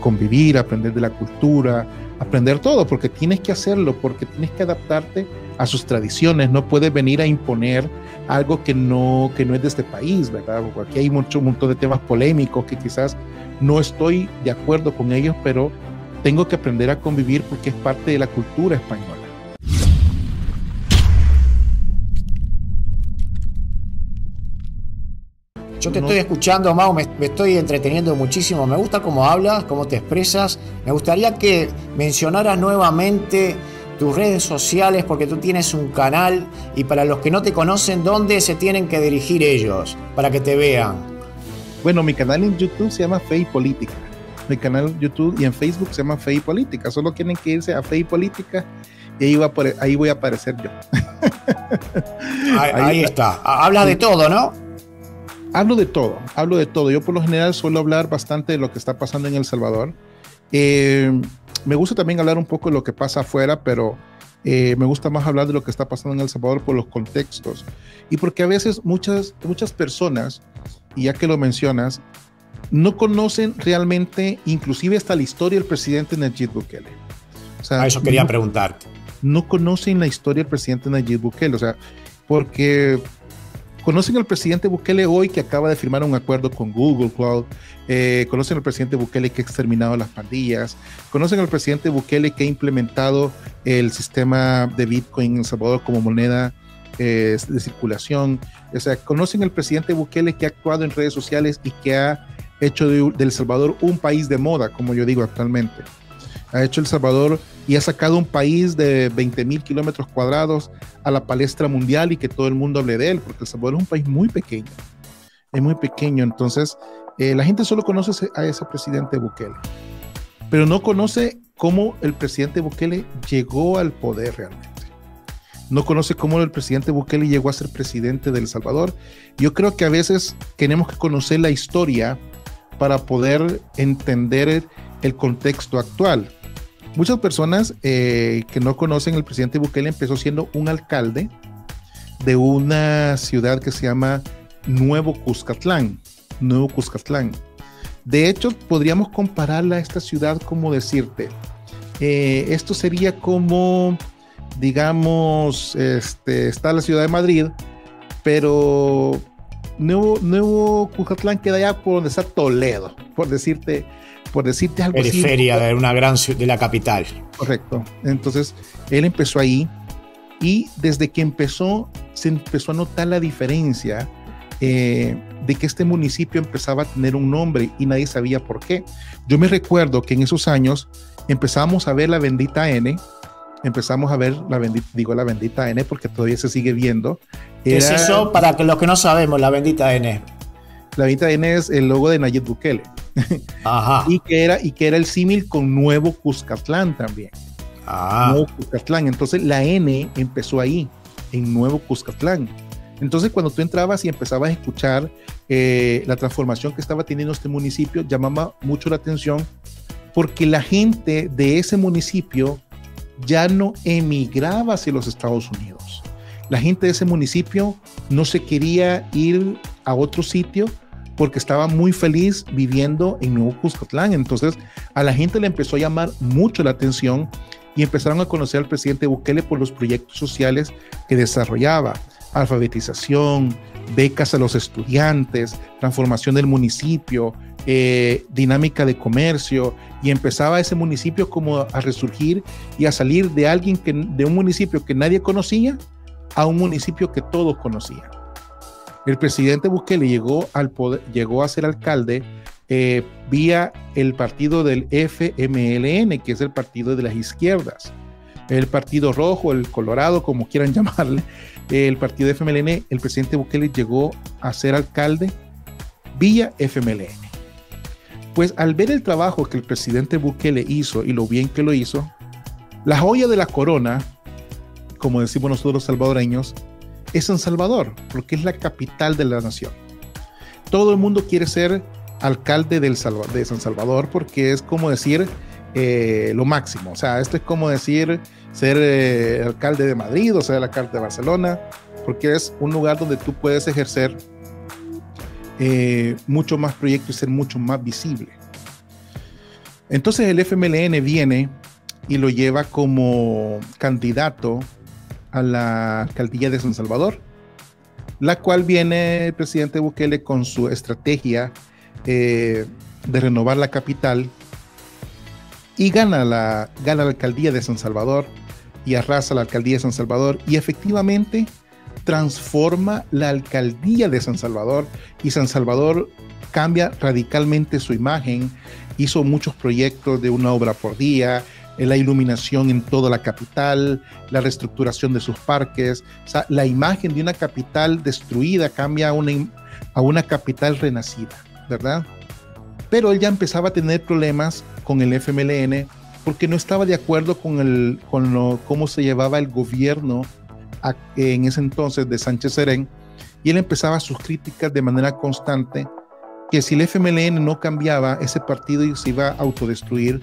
convivir, aprender de la cultura, aprender todo, porque tienes que hacerlo, porque tienes que adaptarte a sus tradiciones. No puedes venir a imponer algo que no es de este país, ¿verdad? Porque aquí hay un montón de temas polémicos que quizás no estoy de acuerdo con ellos, pero tengo que aprender a convivir porque es parte de la cultura española. Yo te estoy escuchando, Mau, me estoy entreteniendo muchísimo. Me gusta cómo hablas, cómo te expresas. Me gustaría que mencionaras nuevamente tus redes sociales, porque tú tienes un canal, y para los que no te conocen, ¿dónde se tienen que dirigir ellos para que te vean? Bueno, mi canal en YouTube se llama Fe y Política. Mi canal en YouTube y en Facebook se llama Fe y Política. Solo tienen que irse a Fe y Política y ahí voy a aparecer yo. Ahí está. Habla de todo, ¿no? Hablo de todo. Yo por lo general suelo hablar bastante de lo que está pasando en El Salvador. Me gusta también hablar un poco de lo que pasa afuera, pero me gusta más hablar de lo que está pasando en El Salvador por los contextos. Y porque a veces muchas personas, y ya que lo mencionas, no conocen realmente, inclusive hasta la historia del presidente Nayib Bukele. O sea, eso quería preguntarte. No conocen la historia del presidente Nayib Bukele, o sea, porque conocen al presidente Bukele hoy, que acaba de firmar un acuerdo con Google Cloud. Conocen al presidente Bukele, que ha exterminado las pandillas. Conocen al presidente Bukele, que ha implementado el sistema de Bitcoin en El Salvador como moneda de circulación. O sea, conocen al presidente Bukele, que ha actuado en redes sociales y que ha hecho de El Salvador un país de moda, como yo digo actualmente. Ha hecho El Salvador y ha sacado un país de 20,000 kilómetros cuadrados a la palestra mundial, y que todo el mundo hable de él, porque El Salvador es un país muy pequeño. Es muy pequeño. Entonces, la gente solo conoce a ese presidente Bukele, pero no conoce cómo el presidente Bukele llegó al poder realmente. No conoce cómo el presidente Bukele llegó a ser presidente de El Salvador. Yo creo que a veces tenemos que conocer la historia para poder entender el contexto actual. Muchas personas que no conocen, el presidente Bukele empezó siendo un alcalde de una ciudad que se llama Nuevo Cuscatlán. De hecho, podríamos compararla a esta ciudad como decirte, esto sería como, digamos, está la ciudad de Madrid, pero Nuevo Cuscatlán queda allá por donde está Toledo, por decirte algo así. Periferia de una gran ciudad, de la capital. Correcto. Entonces, él empezó ahí, y desde que se empezó a notar la diferencia de que este municipio empezaba a tener un nombre y nadie sabía por qué. Yo me recuerdo que en esos años empezamos a ver la bendita N, la bendita N, porque todavía se sigue viendo. ¿Qué es eso? Para que los que no sabemos, la bendita N. La bendita N es el logo de Nayib Bukele. Ajá. y que era el símil con Nuevo Cuscatlán también. Nuevo Cuscatlán. Entonces la N empezó ahí, en Nuevo Cuscatlán. Entonces, cuando tú entrabas y empezabas a escuchar la transformación que estaba teniendo este municipio, llamaba mucho la atención porque la gente de ese municipio ya no emigraba hacia los Estados Unidos. La gente de ese municipio no se quería ir a otro sitio porque estaba muy feliz viviendo en Nuevo Cuscatlán. Entonces, a la gente le empezó a llamar mucho la atención y empezaron a conocer al presidente Bukele por los proyectos sociales que desarrollaba: alfabetización, becas a los estudiantes, transformación del municipio, dinámica de comercio, y empezaba ese municipio como a resurgir y a salir de un municipio que nadie conocía a un municipio que todos conocían. El presidente Bukele llegó a ser alcalde vía el partido del FMLN, que es el partido de las izquierdas, el partido rojo, el colorado, como quieran llamarle, el partido de FMLN. El presidente Bukele llegó a ser alcalde vía FMLN. Pues al ver el trabajo que el presidente Bukele hizo y lo bien que lo hizo, la joya de la corona, como decimos nosotros los salvadoreños, es San Salvador, porque es la capital de la nación. Todo el mundo quiere ser alcalde de San Salvador porque es como decir lo máximo. O sea, esto es como decir ser alcalde de Madrid o ser el alcalde de Barcelona, porque es un lugar donde tú puedes ejercer mucho más proyectos y ser mucho más visible. Entonces el FMLN viene y lo lleva como candidato a la alcaldía de San Salvador, la cual viene el presidente Bukele con su estrategia de renovar la capital, y gana la alcaldía de San Salvador y arrasa la alcaldía de San Salvador, y efectivamente transforma la alcaldía de San Salvador, y San Salvador cambia radicalmente su imagen. Hizo muchos proyectos de una obra por día, la iluminación en toda la capital, la reestructuración de sus parques. O sea, la imagen de una capital destruida cambia a una capital renacida, ¿verdad? Pero él ya empezaba a tener problemas con el FMLN porque no estaba de acuerdo con cómo se llevaba el gobierno en ese entonces de Sánchez Serén, y él empezaba sus críticas de manera constante, que si el FMLN no cambiaba, ese partido se iba a autodestruir,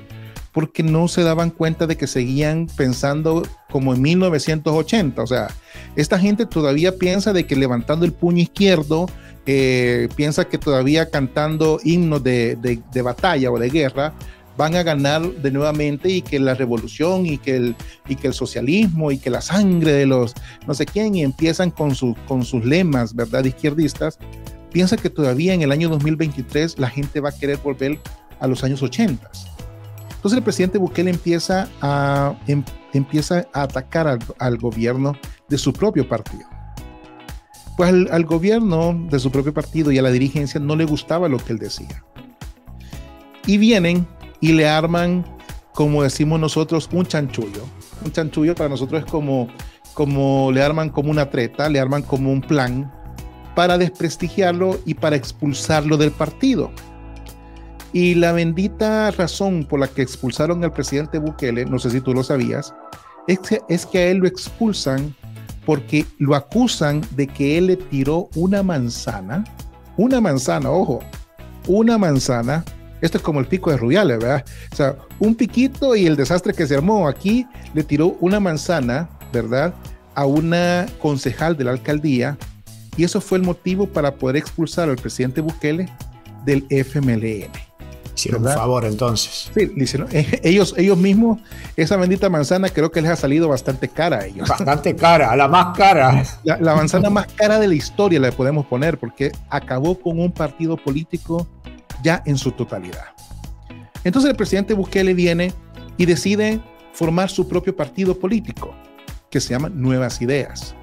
porque no se daban cuenta de que seguían pensando como en 1980. O sea, esta gente todavía piensa de que levantando el puño izquierdo, piensa que todavía cantando himnos de batalla o de guerra van a ganar de nuevamente, y que la revolución y que el socialismo y que la sangre de los no sé quién, y empiezan con sus lemas, ¿verdad?, izquierdistas. Piensa que todavía en el año 2023 la gente va a querer volver a los años 80. Entonces el presidente Bukele empieza a atacar al gobierno de su propio partido. Pues al gobierno de su propio partido y a la dirigencia no le gustaba lo que él decía. Y vienen y le arman, como decimos nosotros, un chanchullo. Un chanchullo para nosotros es como le arman como una treta, le arman como un plan para desprestigiarlo y para expulsarlo del partido. Y la bendita razón por la que expulsaron al presidente Bukele, no sé si tú lo sabías, es que a él lo expulsan porque lo acusan de que él le tiró una manzana, ojo, una manzana. Esto es como el pico de Rubiales, ¿verdad? O sea, un piquito y el desastre que se armó. Aquí le tiró una manzana, ¿verdad?, a una concejal de la alcaldía, y eso fue el motivo para poder expulsar al presidente Bukele del FMLN. Hicieron un favor entonces. Sí, hicieron, ellos mismos, esa bendita manzana creo que les ha salido bastante cara a ellos. Bastante cara, la más cara. La manzana más cara de la historia le podemos poner, porque acabó con un partido político ya en su totalidad. Entonces el presidente Bukele viene y decide formar su propio partido político, que se llama Nuevas Ideas.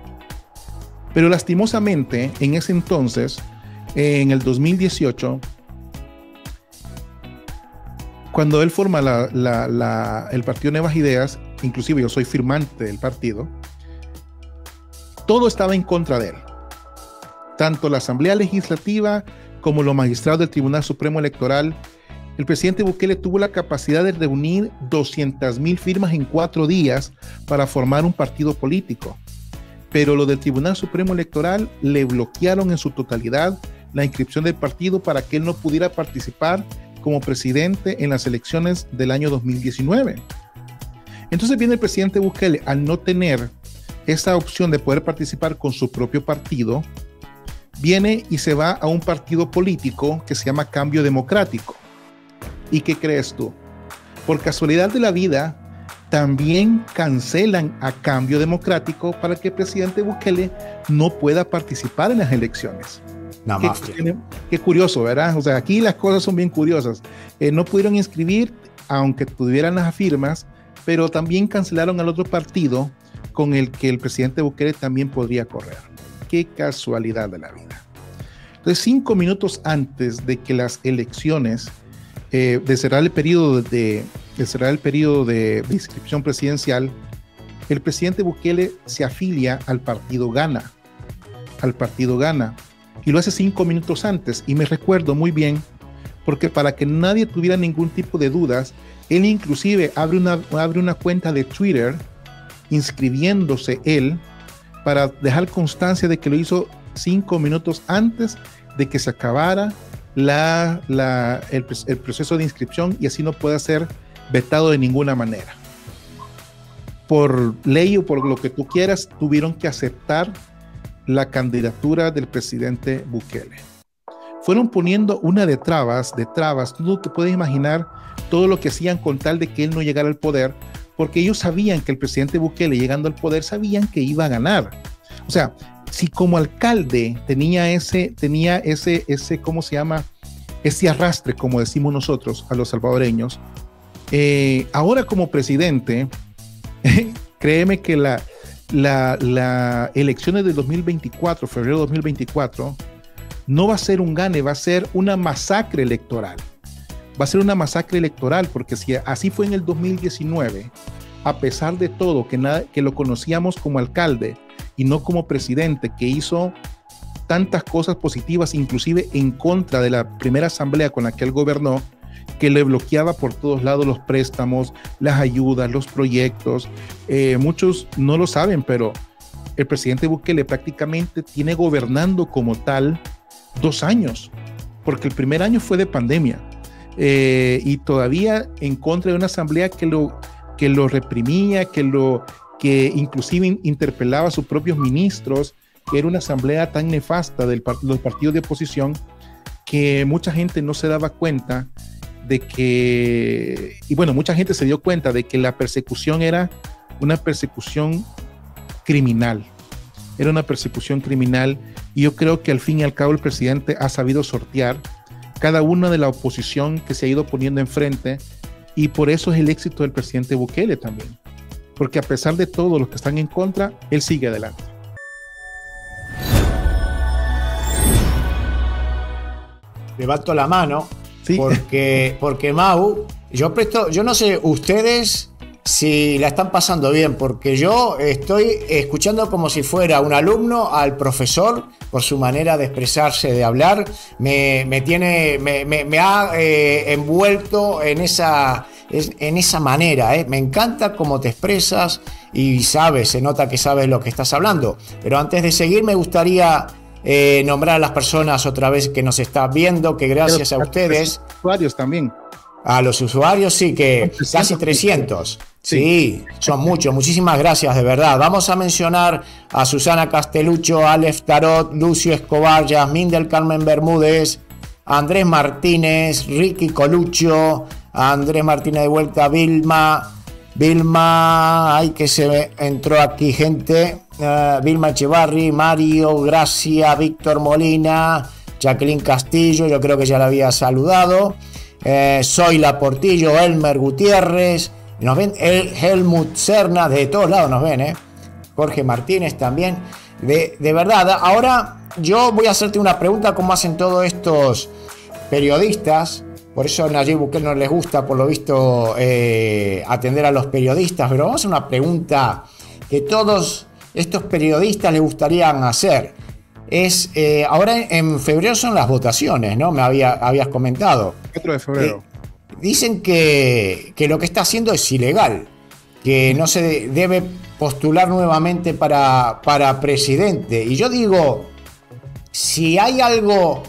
Pero lastimosamente, en ese entonces, en el 2018, cuando él forma el partido Nuevas Ideas, inclusive yo soy firmante del partido, todo estaba en contra de él. Tanto la Asamblea Legislativa como los magistrados del Tribunal Supremo Electoral. El presidente Bukele tuvo la capacidad de reunir 200,000 firmas en 4 días para formar un partido político. pero los del Tribunal Supremo Electoral le bloquearon en su totalidad la inscripción del partido para que él no pudiera participar como presidente en las elecciones del año 2019. Entonces viene el presidente Bukele, al no tener esa opción de poder participar con su propio partido, viene y se va a un partido político que se llama Cambio Democrático. ¿Y qué crees tú? Por casualidad de la vida, también cancelan a Cambio Democrático para que el presidente Bukele no pueda participar en las elecciones. Qué curioso, ¿verdad? O sea, aquí las cosas son bien curiosas. No pudieron inscribir, aunque tuvieran las firmas, pero también cancelaron al otro partido con el que el presidente Bukele también podría correr. Qué casualidad de la vida. Entonces, 5 minutos antes de que las elecciones, de cerrar el periodo de inscripción presidencial, el presidente Bukele se afilia al partido Gana. Y lo hace 5 minutos antes. Y me recuerdo muy bien, porque para que nadie tuviera ningún tipo de dudas, él inclusive abre una cuenta de Twitter inscribiéndose él para dejar constancia de que lo hizo 5 minutos antes de que se acabara el proceso de inscripción y así no pueda ser vetado de ninguna manera. Por ley o por lo que tú quieras, tuvieron que aceptar la candidatura del presidente Bukele. Fueron poniendo una de trabas, tú te puedes imaginar todo lo que hacían con tal de que él no llegara al poder, porque ellos sabían que el presidente Bukele, llegando al poder, sabían que iba a ganar. O sea, si como alcalde tenía ese, ¿cómo se llama? Ese arrastre, como decimos nosotros a los salvadoreños, ahora como presidente, créeme que la elecciones de 2024, febrero de 2024, no va a ser un gane, va a ser una masacre electoral. Va a ser una masacre electoral, porque si así fue en el 2019, a pesar de todo, que lo conocíamos como alcalde y no como presidente, que hizo tantas cosas positivas, inclusive en contra de la primera asamblea con la que él gobernó, que le bloqueaba por todos lados los préstamos, las ayudas, los proyectos. Muchos no lo saben, pero el presidente Bukele prácticamente tiene gobernando como tal 2 años, porque el primer año fue de pandemia, y todavía en contra de una asamblea que lo reprimía, que inclusive interpelaba a sus propios ministros, que era una asamblea tan nefasta de los partidos de oposición que mucha gente no se daba cuenta de que, y bueno, mucha gente se dio cuenta de que la persecución era una persecución criminal. Era una persecución criminal, y yo creo que al fin y al cabo el presidente ha sabido sortear cada una de la oposición que se ha ido poniendo enfrente, y por eso es el éxito del presidente Bukele también, porque a pesar de todo los que están en contra, él sigue adelante. Levanto la mano, sí. porque Mau, yo no sé ustedes si la están pasando bien, porque yo estoy escuchando como si fuera un alumno al profesor por su manera de expresarse, de hablar. Me ha envuelto en esa manera. Me encanta cómo te expresas y se nota que sabes lo que estás hablando. Pero antes de seguir me gustaría nombrar a las personas otra vez que nos están viendo, que gracias a ustedes. A los usuarios también. A los usuarios, sí, que casi 300. Sí, son muchos. Muchísimas gracias, de verdad. Vamos a mencionar a Susana Castelucho, Aleph Tarot, Lucio Escobar, Yasmín del Carmen Bermúdez, Andrés Martínez, Ricky Colucho, Andrés Martínez de vuelta, Vilma, ay, que se entró aquí gente, Vilma Echevarri, Mario, Gracia, Víctor Molina, Jacqueline Castillo, yo creo que ya la había saludado, Zoila Portillo, Elmer Gutiérrez, nos ven, Helmut Cerna, de todos lados nos ven, Jorge Martínez también, de verdad. Ahora yo voy a hacerte una pregunta, como hacen todos estos periodistas. Por eso a Nayib Bukele no les gusta, por lo visto, atender a los periodistas. Pero vamos a hacer una pregunta que todos estos periodistas les gustarían hacer. Ahora en febrero son las votaciones, ¿no? Me habías comentado. 4 de febrero. Dicen que lo que está haciendo es ilegal, que no se debe postular nuevamente para presidente. Y yo digo, si hay algo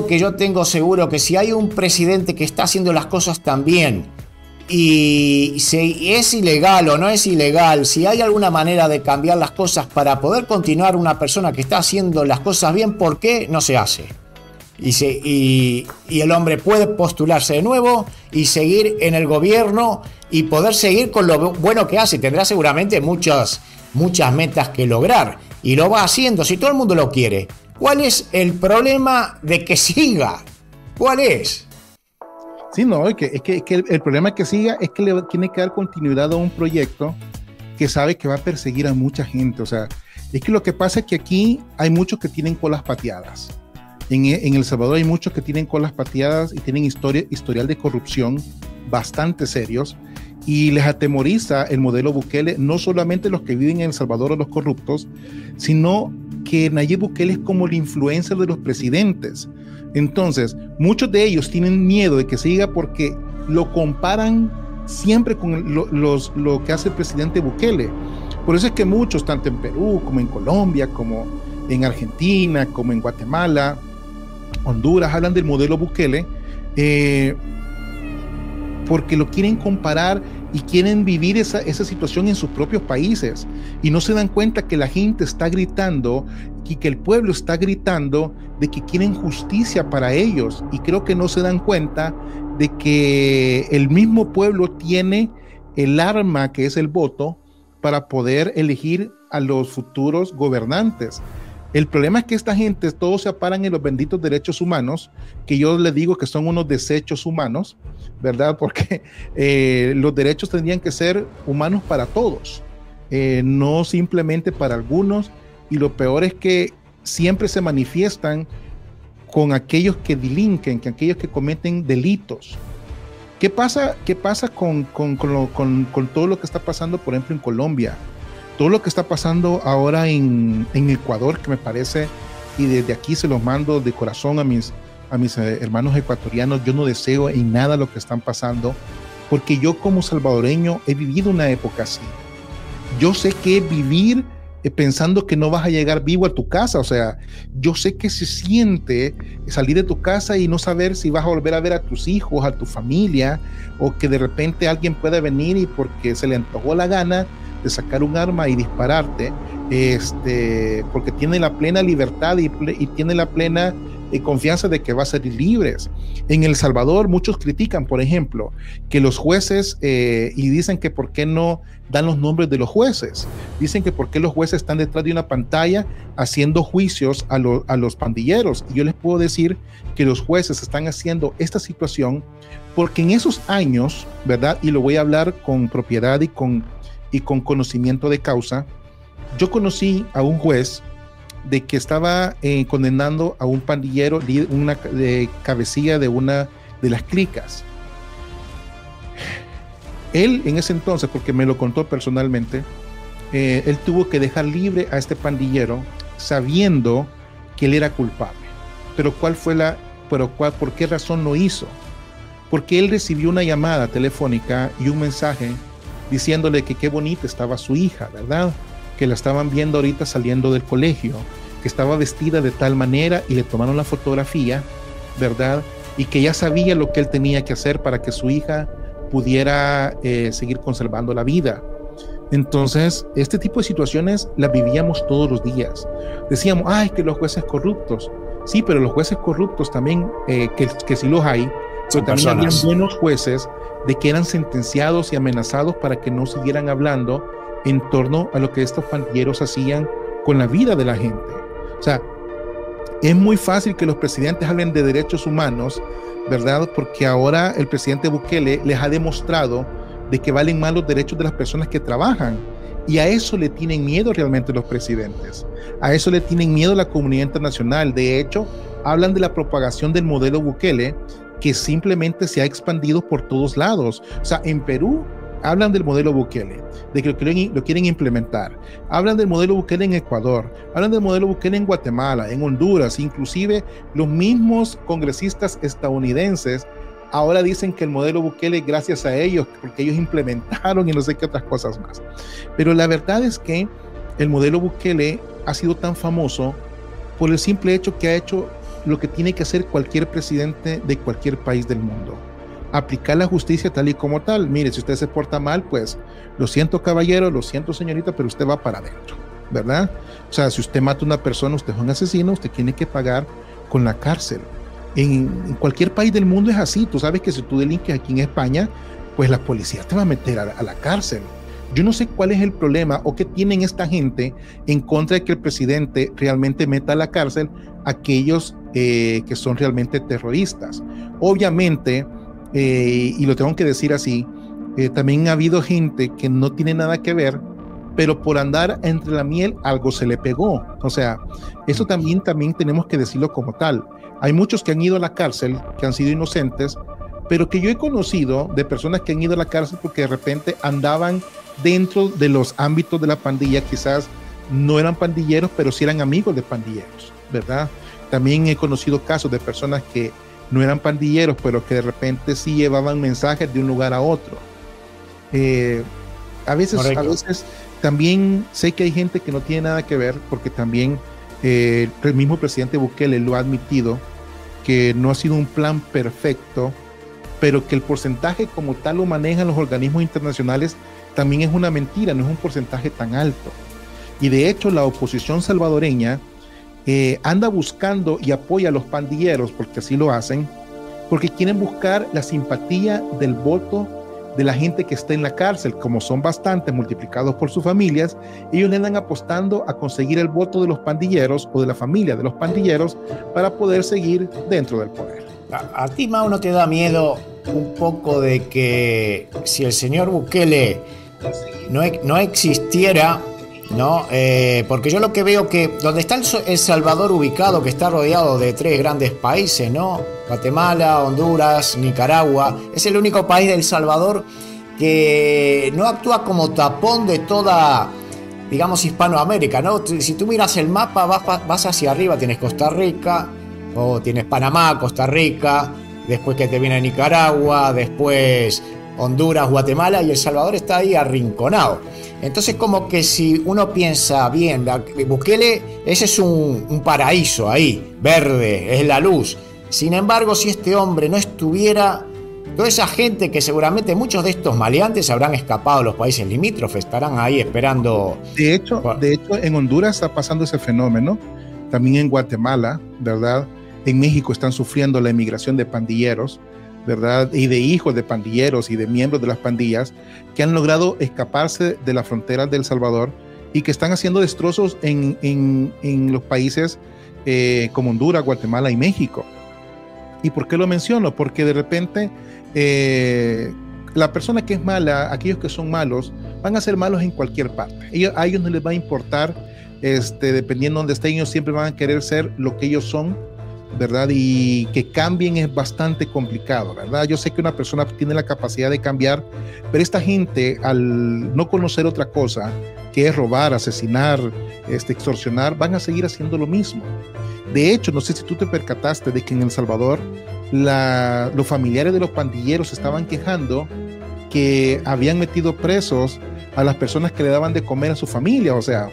que yo tengo seguro, que si hay un presidente que está haciendo las cosas tan bien, y si es ilegal o no es ilegal, si hay alguna manera de cambiar las cosas para poder continuar una persona que está haciendo las cosas bien, ¿por qué no se hace? Y el hombre puede postularse de nuevo y seguir en el gobierno y poder seguir con lo bueno que hace. Tendrá seguramente muchas metas que lograr y lo va haciendo si todo el mundo lo quiere. ¿Cuál es el problema de que siga? ¿Cuál es? Sí, no, es que el problema que siga es que le tiene que dar continuidad a un proyecto que sabe que va a perseguir a mucha gente. O sea, es que lo que pasa es que aquí hay muchos que tienen colas pateadas. En El Salvador hay muchos que tienen colas pateadas y tienen historial de corrupción bastante serios, y les atemoriza el modelo Bukele, no solamente los que viven en El Salvador o los corruptos, sino que Nayib Bukele es como el influencer de los presidentes. Entonces, muchos de ellos tienen miedo de que siga porque lo comparan siempre con lo que hace el presidente Bukele. Por eso es que muchos, tanto en Perú como en Colombia, como en Argentina, como en Guatemala, Honduras, hablan del modelo Bukele porque lo quieren comparar y quieren vivir esa situación en sus propios países, y no se dan cuenta que la gente está gritando y que el pueblo está gritando de que quieren justicia para ellos, y creo que no se dan cuenta de que el mismo pueblo tiene el arma que es el voto para poder elegir a los futuros gobernantes. El problema es que esta gente todos se aparan en los benditos derechos humanos, que yo les digo que son unos desechos humanos, ¿verdad? Porque los derechos tendrían que ser humanos para todos, no simplemente para algunos, y lo peor es que siempre se manifiestan con aquellos que delinquen, con aquellos que cometen delitos. ¿Qué pasa con todo lo que está pasando, por ejemplo, en Colombia? Todo lo que está pasando ahora en Ecuador, que me parece, y desde aquí se los mando de corazón a mis hermanos ecuatorianos, yo no deseo en nada lo que están pasando, porque yo como salvadoreño he vivido una época así. Yo sé que vivir pensando que no vas a llegar vivo a tu casa, o sea, yo sé que se siente salir de tu casa y no saber si vas a volver a ver a tus hijos, a tu familia, o que de repente alguien pueda venir y porque se le antojó la gana de sacar un arma y dispararte, porque tiene la plena libertad y tiene la plena confianza de que va a salir libres. En El Salvador muchos critican, por ejemplo, que los jueces, y dicen que por qué no dan los nombres de los jueces, dicen que por qué los jueces están detrás de una pantalla haciendo juicios a los pandilleros, y yo les puedo decir que los jueces están haciendo esta situación porque en esos años, ¿verdad? Y lo voy a hablar con propiedad y con conocimiento de causa. Yo conocí a un juez de que estaba condenando a un pandillero, una cabecilla de una de las clicas. Él en ese entonces, porque me lo contó personalmente, él tuvo que dejar libre a este pandillero sabiendo que él era culpable. Pero ¿por qué razón lo hizo? Porque él recibió una llamada telefónica y un mensaje diciéndole que qué bonita estaba su hija, ¿verdad? Que la estaban viendo ahorita saliendo del colegio, que estaba vestida de tal manera, y le tomaron la fotografía, ¿verdad? Y que ya sabía lo que él tenía que hacer para que su hija pudiera seguir conservando la vida. Entonces, este tipo de situaciones las vivíamos todos los días. Decíamos, ay, que los jueces corruptos. Sí, pero los jueces corruptos también, que sí los hay, pero también había buenos jueces de que eran sentenciados y amenazados para que no siguieran hablando en torno a lo que estos pandilleros hacían con la vida de la gente. O sea, es muy fácil que los presidentes hablen de derechos humanos, ¿verdad? Porque ahora el presidente Bukele les ha demostrado de que valen más los derechos de las personas que trabajan, y a eso le tienen miedo realmente los presidentes, a eso le tienen miedo la comunidad internacional. De hecho, hablan de la propagación del modelo Bukele, que simplemente se ha expandido por todos lados. O sea, en Perú hablan del modelo Bukele, de que lo quieren implementar. Hablan del modelo Bukele en Ecuador, hablan del modelo Bukele en Guatemala, en Honduras, inclusive los mismos congresistas estadounidenses ahora dicen que el modelo Bukele es gracias a ellos, porque ellos implementaron y no sé qué otras cosas más. Pero la verdad es que el modelo Bukele ha sido tan famoso por el simple hecho que ha hecho lo que tiene que hacer cualquier presidente de cualquier país del mundo: aplicar la justicia tal y como tal. Mire, si usted se porta mal, pues lo siento, caballero, lo siento, señorita, pero usted va para adentro, ¿verdad? O sea, si usted mata a una persona, usted es un asesino, usted tiene que pagar con la cárcel. En cualquier país del mundo es así. Tú sabes que si tú delinques aquí en España, pues la policía te va a meter a la cárcel. Yo no sé cuál es el problema o qué tienen esta gente en contra de que el presidente realmente meta a la cárcel a aquellos que son realmente terroristas. Obviamente, y lo tengo que decir así, también ha habido gente que no tiene nada que ver, pero por andar entre la miel algo se le pegó. O sea, eso también tenemos que decirlo como tal. Hay muchos que han ido a la cárcel, que han sido inocentes, pero que yo he conocido de personas que han ido a la cárcel porque de repente andaban dentro de los ámbitos de la pandilla. Quizás no eran pandilleros, pero sí eran amigos de pandilleros, ¿verdad? También he conocido casos de personas que no eran pandilleros, pero que de repente sí llevaban mensajes de un lugar a otro. A veces también sé que hay gente que no tiene nada que ver, porque también el mismo presidente Bukele lo ha admitido, que no ha sido un plan perfecto, pero que el porcentaje como tal lo manejan los organismos internacionales también es una mentira, no es un porcentaje tan alto. Y de hecho la oposición salvadoreña anda buscando y apoya a los pandilleros, porque así lo hacen, porque quieren buscar la simpatía del voto de la gente que está en la cárcel. Como son bastantes multiplicados por sus familias, ellos le andan apostando a conseguir el voto de los pandilleros o de la familia de los pandilleros para poder seguir dentro del poder. ¿A ti, Mau, no te da miedo un poco de que si el señor Bukele no existiera, ¿no? Porque yo lo que veo que donde está El Salvador ubicado, que está rodeado de 3 grandes países, ¿no? Guatemala, Honduras, Nicaragua, es el único país de El Salvador que no actúa como tapón de toda, digamos, Hispanoamérica, ¿no? Si tú miras el mapa, vas hacia arriba, tienes Costa Rica, o tienes Panamá, Costa Rica, después que te viene Nicaragua, después Honduras, Guatemala, y El Salvador está ahí arrinconado. Entonces, como que si uno piensa bien, Bukele, ese es un paraíso ahí, verde, es la luz. Sin embargo, si este hombre no estuviera, toda esa gente que seguramente muchos de estos maleantes habrán escapado a los países limítrofes, estarán ahí esperando. De hecho, en Honduras está pasando ese fenómeno, también en Guatemala, ¿verdad? En México están sufriendo la emigración de pandilleros, ¿verdad? Y de hijos de pandilleros y de miembros de las pandillas que han logrado escaparse de las fronteras de El Salvador y que están haciendo destrozos en los países como Honduras, Guatemala y México. ¿Y por qué lo menciono? Porque de repente la persona que es mala, aquellos que son malos, van a ser malos en cualquier parte. A ellos no les va a importar, dependiendo de dónde estén, ellos siempre van a querer ser lo que ellos son, ¿verdad? Y que cambien es bastante complicado, ¿verdad? Yo sé que una persona tiene la capacidad de cambiar, pero esta gente, al no conocer otra cosa, que es robar, asesinar, extorsionar, van a seguir haciendo lo mismo. De hecho, no sé si tú te percataste de que en El Salvador los familiares de los pandilleros se estaban quejando que habían metido presos a las personas que le daban de comer a su familia. O sea,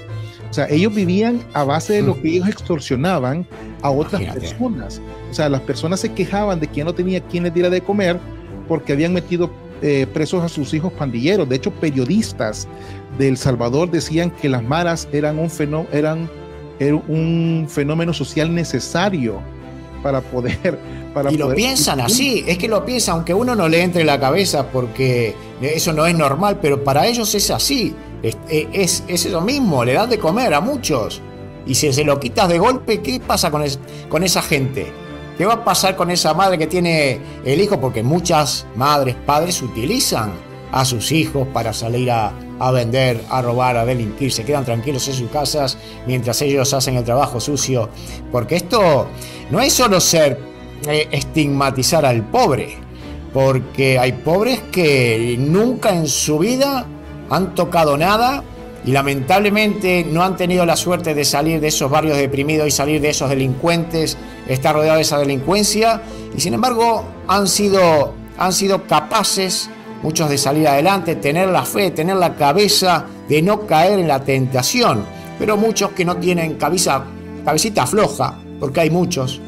ellos vivían a base de lo que ellos extorsionaban a otras personas. O sea, las personas se quejaban de que ya no tenía quien les diera de comer porque habían metido presos a sus hijos pandilleros. De hecho, periodistas de El Salvador decían que las maras eran un fenómeno social necesario para poder... Y lo piensan así, es que lo piensan, aunque uno no le entre en la cabeza porque eso no es normal, pero para ellos es así, es eso mismo, le dan de comer a muchos. Y si se lo quitas de golpe, ¿qué pasa con esa gente? ¿Qué va a pasar con esa madre que tiene el hijo? Porque muchas madres, padres utilizan a sus hijos para salir a vender, a robar, a delinquir, se quedan tranquilos en sus casas mientras ellos hacen el trabajo sucio, porque esto no es solo estigmatizar al pobre, porque hay pobres que nunca en su vida han tocado nada y lamentablemente no han tenido la suerte de salir de esos barrios deprimidos y salir de esos delincuentes, estar rodeado de esa delincuencia, y sin embargo han sido capaces muchos de salir adelante, tener la fe, tener la cabeza de no caer en la tentación, pero muchos que no tienen cabecita floja, porque hay muchos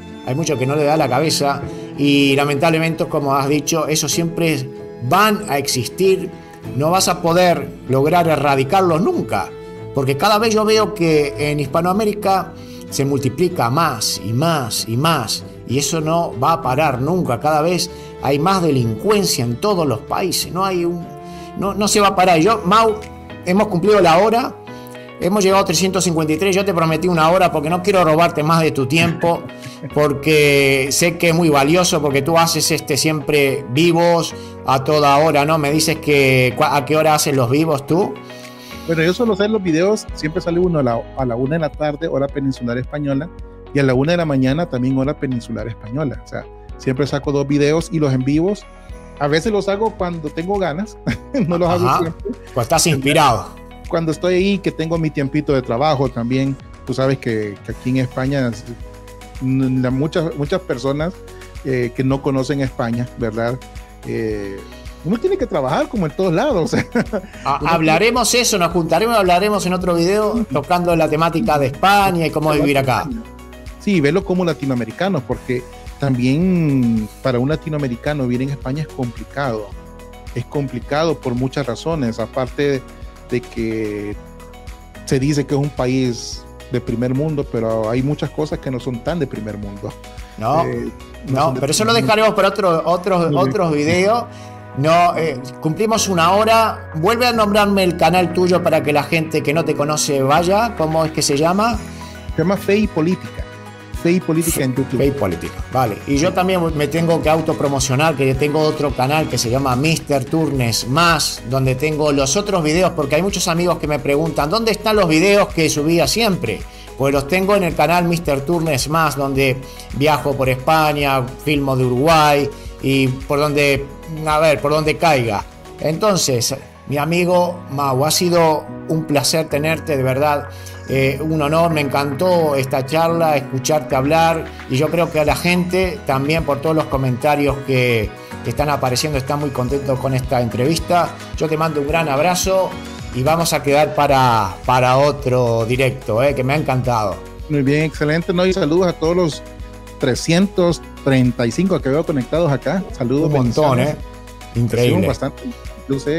que no le da la cabeza y lamentablemente, como has dicho, eso siempre van a existir, no vas a poder lograr erradicarlos nunca, porque cada vez yo veo que en Hispanoamérica se multiplica más y más y más, y eso no va a parar nunca. Cada vez hay más delincuencia en todos los países, no se va a parar. Yo, Mau, hemos cumplido la hora, hemos llegado a 353, yo te prometí una hora porque no quiero robarte más de tu tiempo, porque sé que es muy valioso, porque tú haces siempre vivos a toda hora, ¿no? Me dices que ¿a qué hora haces los vivos tú? Bueno, yo suelo hacer los videos, siempre sale uno a la 1 de la tarde, hora peninsular española, y a la 1 de la mañana también hora peninsular española. O sea, siempre saco 2 videos y los en vivos. A veces los hago cuando tengo ganas, no los hago siempre. Pues estás inspirado. Cuando estoy ahí, que tengo mi tiempito de trabajo también. Tú sabes que aquí en España muchas personas que no conocen España, ¿verdad? Uno tiene que trabajar como en todos lados. Hablaremos eso, nos juntaremos y hablaremos en otro video tocando la temática de España y cómo vivir acá. Sí, verlo como latinoamericanos, porque también para un latinoamericano vivir en España es complicado. Es complicado por muchas razones, aparte de que se dice que es un país de primer mundo, pero hay muchas cosas que no son tan de primer mundo. No, pero eso lo dejaremos para otros videos. No, cumplimos una hora. Vuelve a nombrarme el canal tuyo para que la gente que no te conoce vaya. ¿Cómo es que se llama? Se llama Fe y Política. Fe y Política en YouTube. Fe y Política, vale. Y yo también me tengo que autopromocionar, que yo tengo otro canal que se llama Mr. Turnes Más, donde tengo los otros videos, porque hay muchos amigos que me preguntan ¿dónde están los videos que subía siempre? Pues los tengo en el canal Mr. Turnes Más, donde viajo por España, filmo de Uruguay y por donde caiga. Entonces, mi amigo Mau, ha sido un placer tenerte, de verdad, un honor, me encantó esta charla, escucharte hablar, y yo creo que a la gente también, por todos los comentarios que están apareciendo, está muy contento con esta entrevista. Yo te mando un gran abrazo y vamos a quedar para otro directo, que me ha encantado. Muy bien, excelente, ¿no? Y saludos a todos los 335 que veo conectados acá. Saludos. Un montón, increíble. Sí, bastante.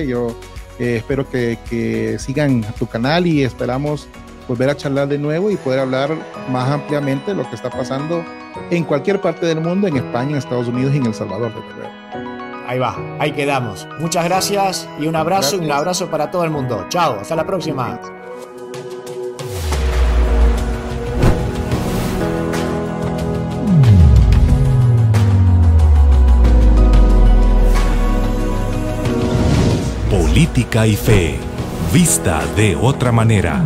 Yo espero que sigan tu canal y esperamos volver a charlar de nuevo y poder hablar más ampliamente de lo que está pasando en cualquier parte del mundo, en España, en Estados Unidos y en El Salvador, desde luego. Ahí va, ahí quedamos. Muchas gracias y un abrazo. Gracias. Y un abrazo para todo el mundo. Chao, hasta la próxima. Política y Fe, vista de otra manera.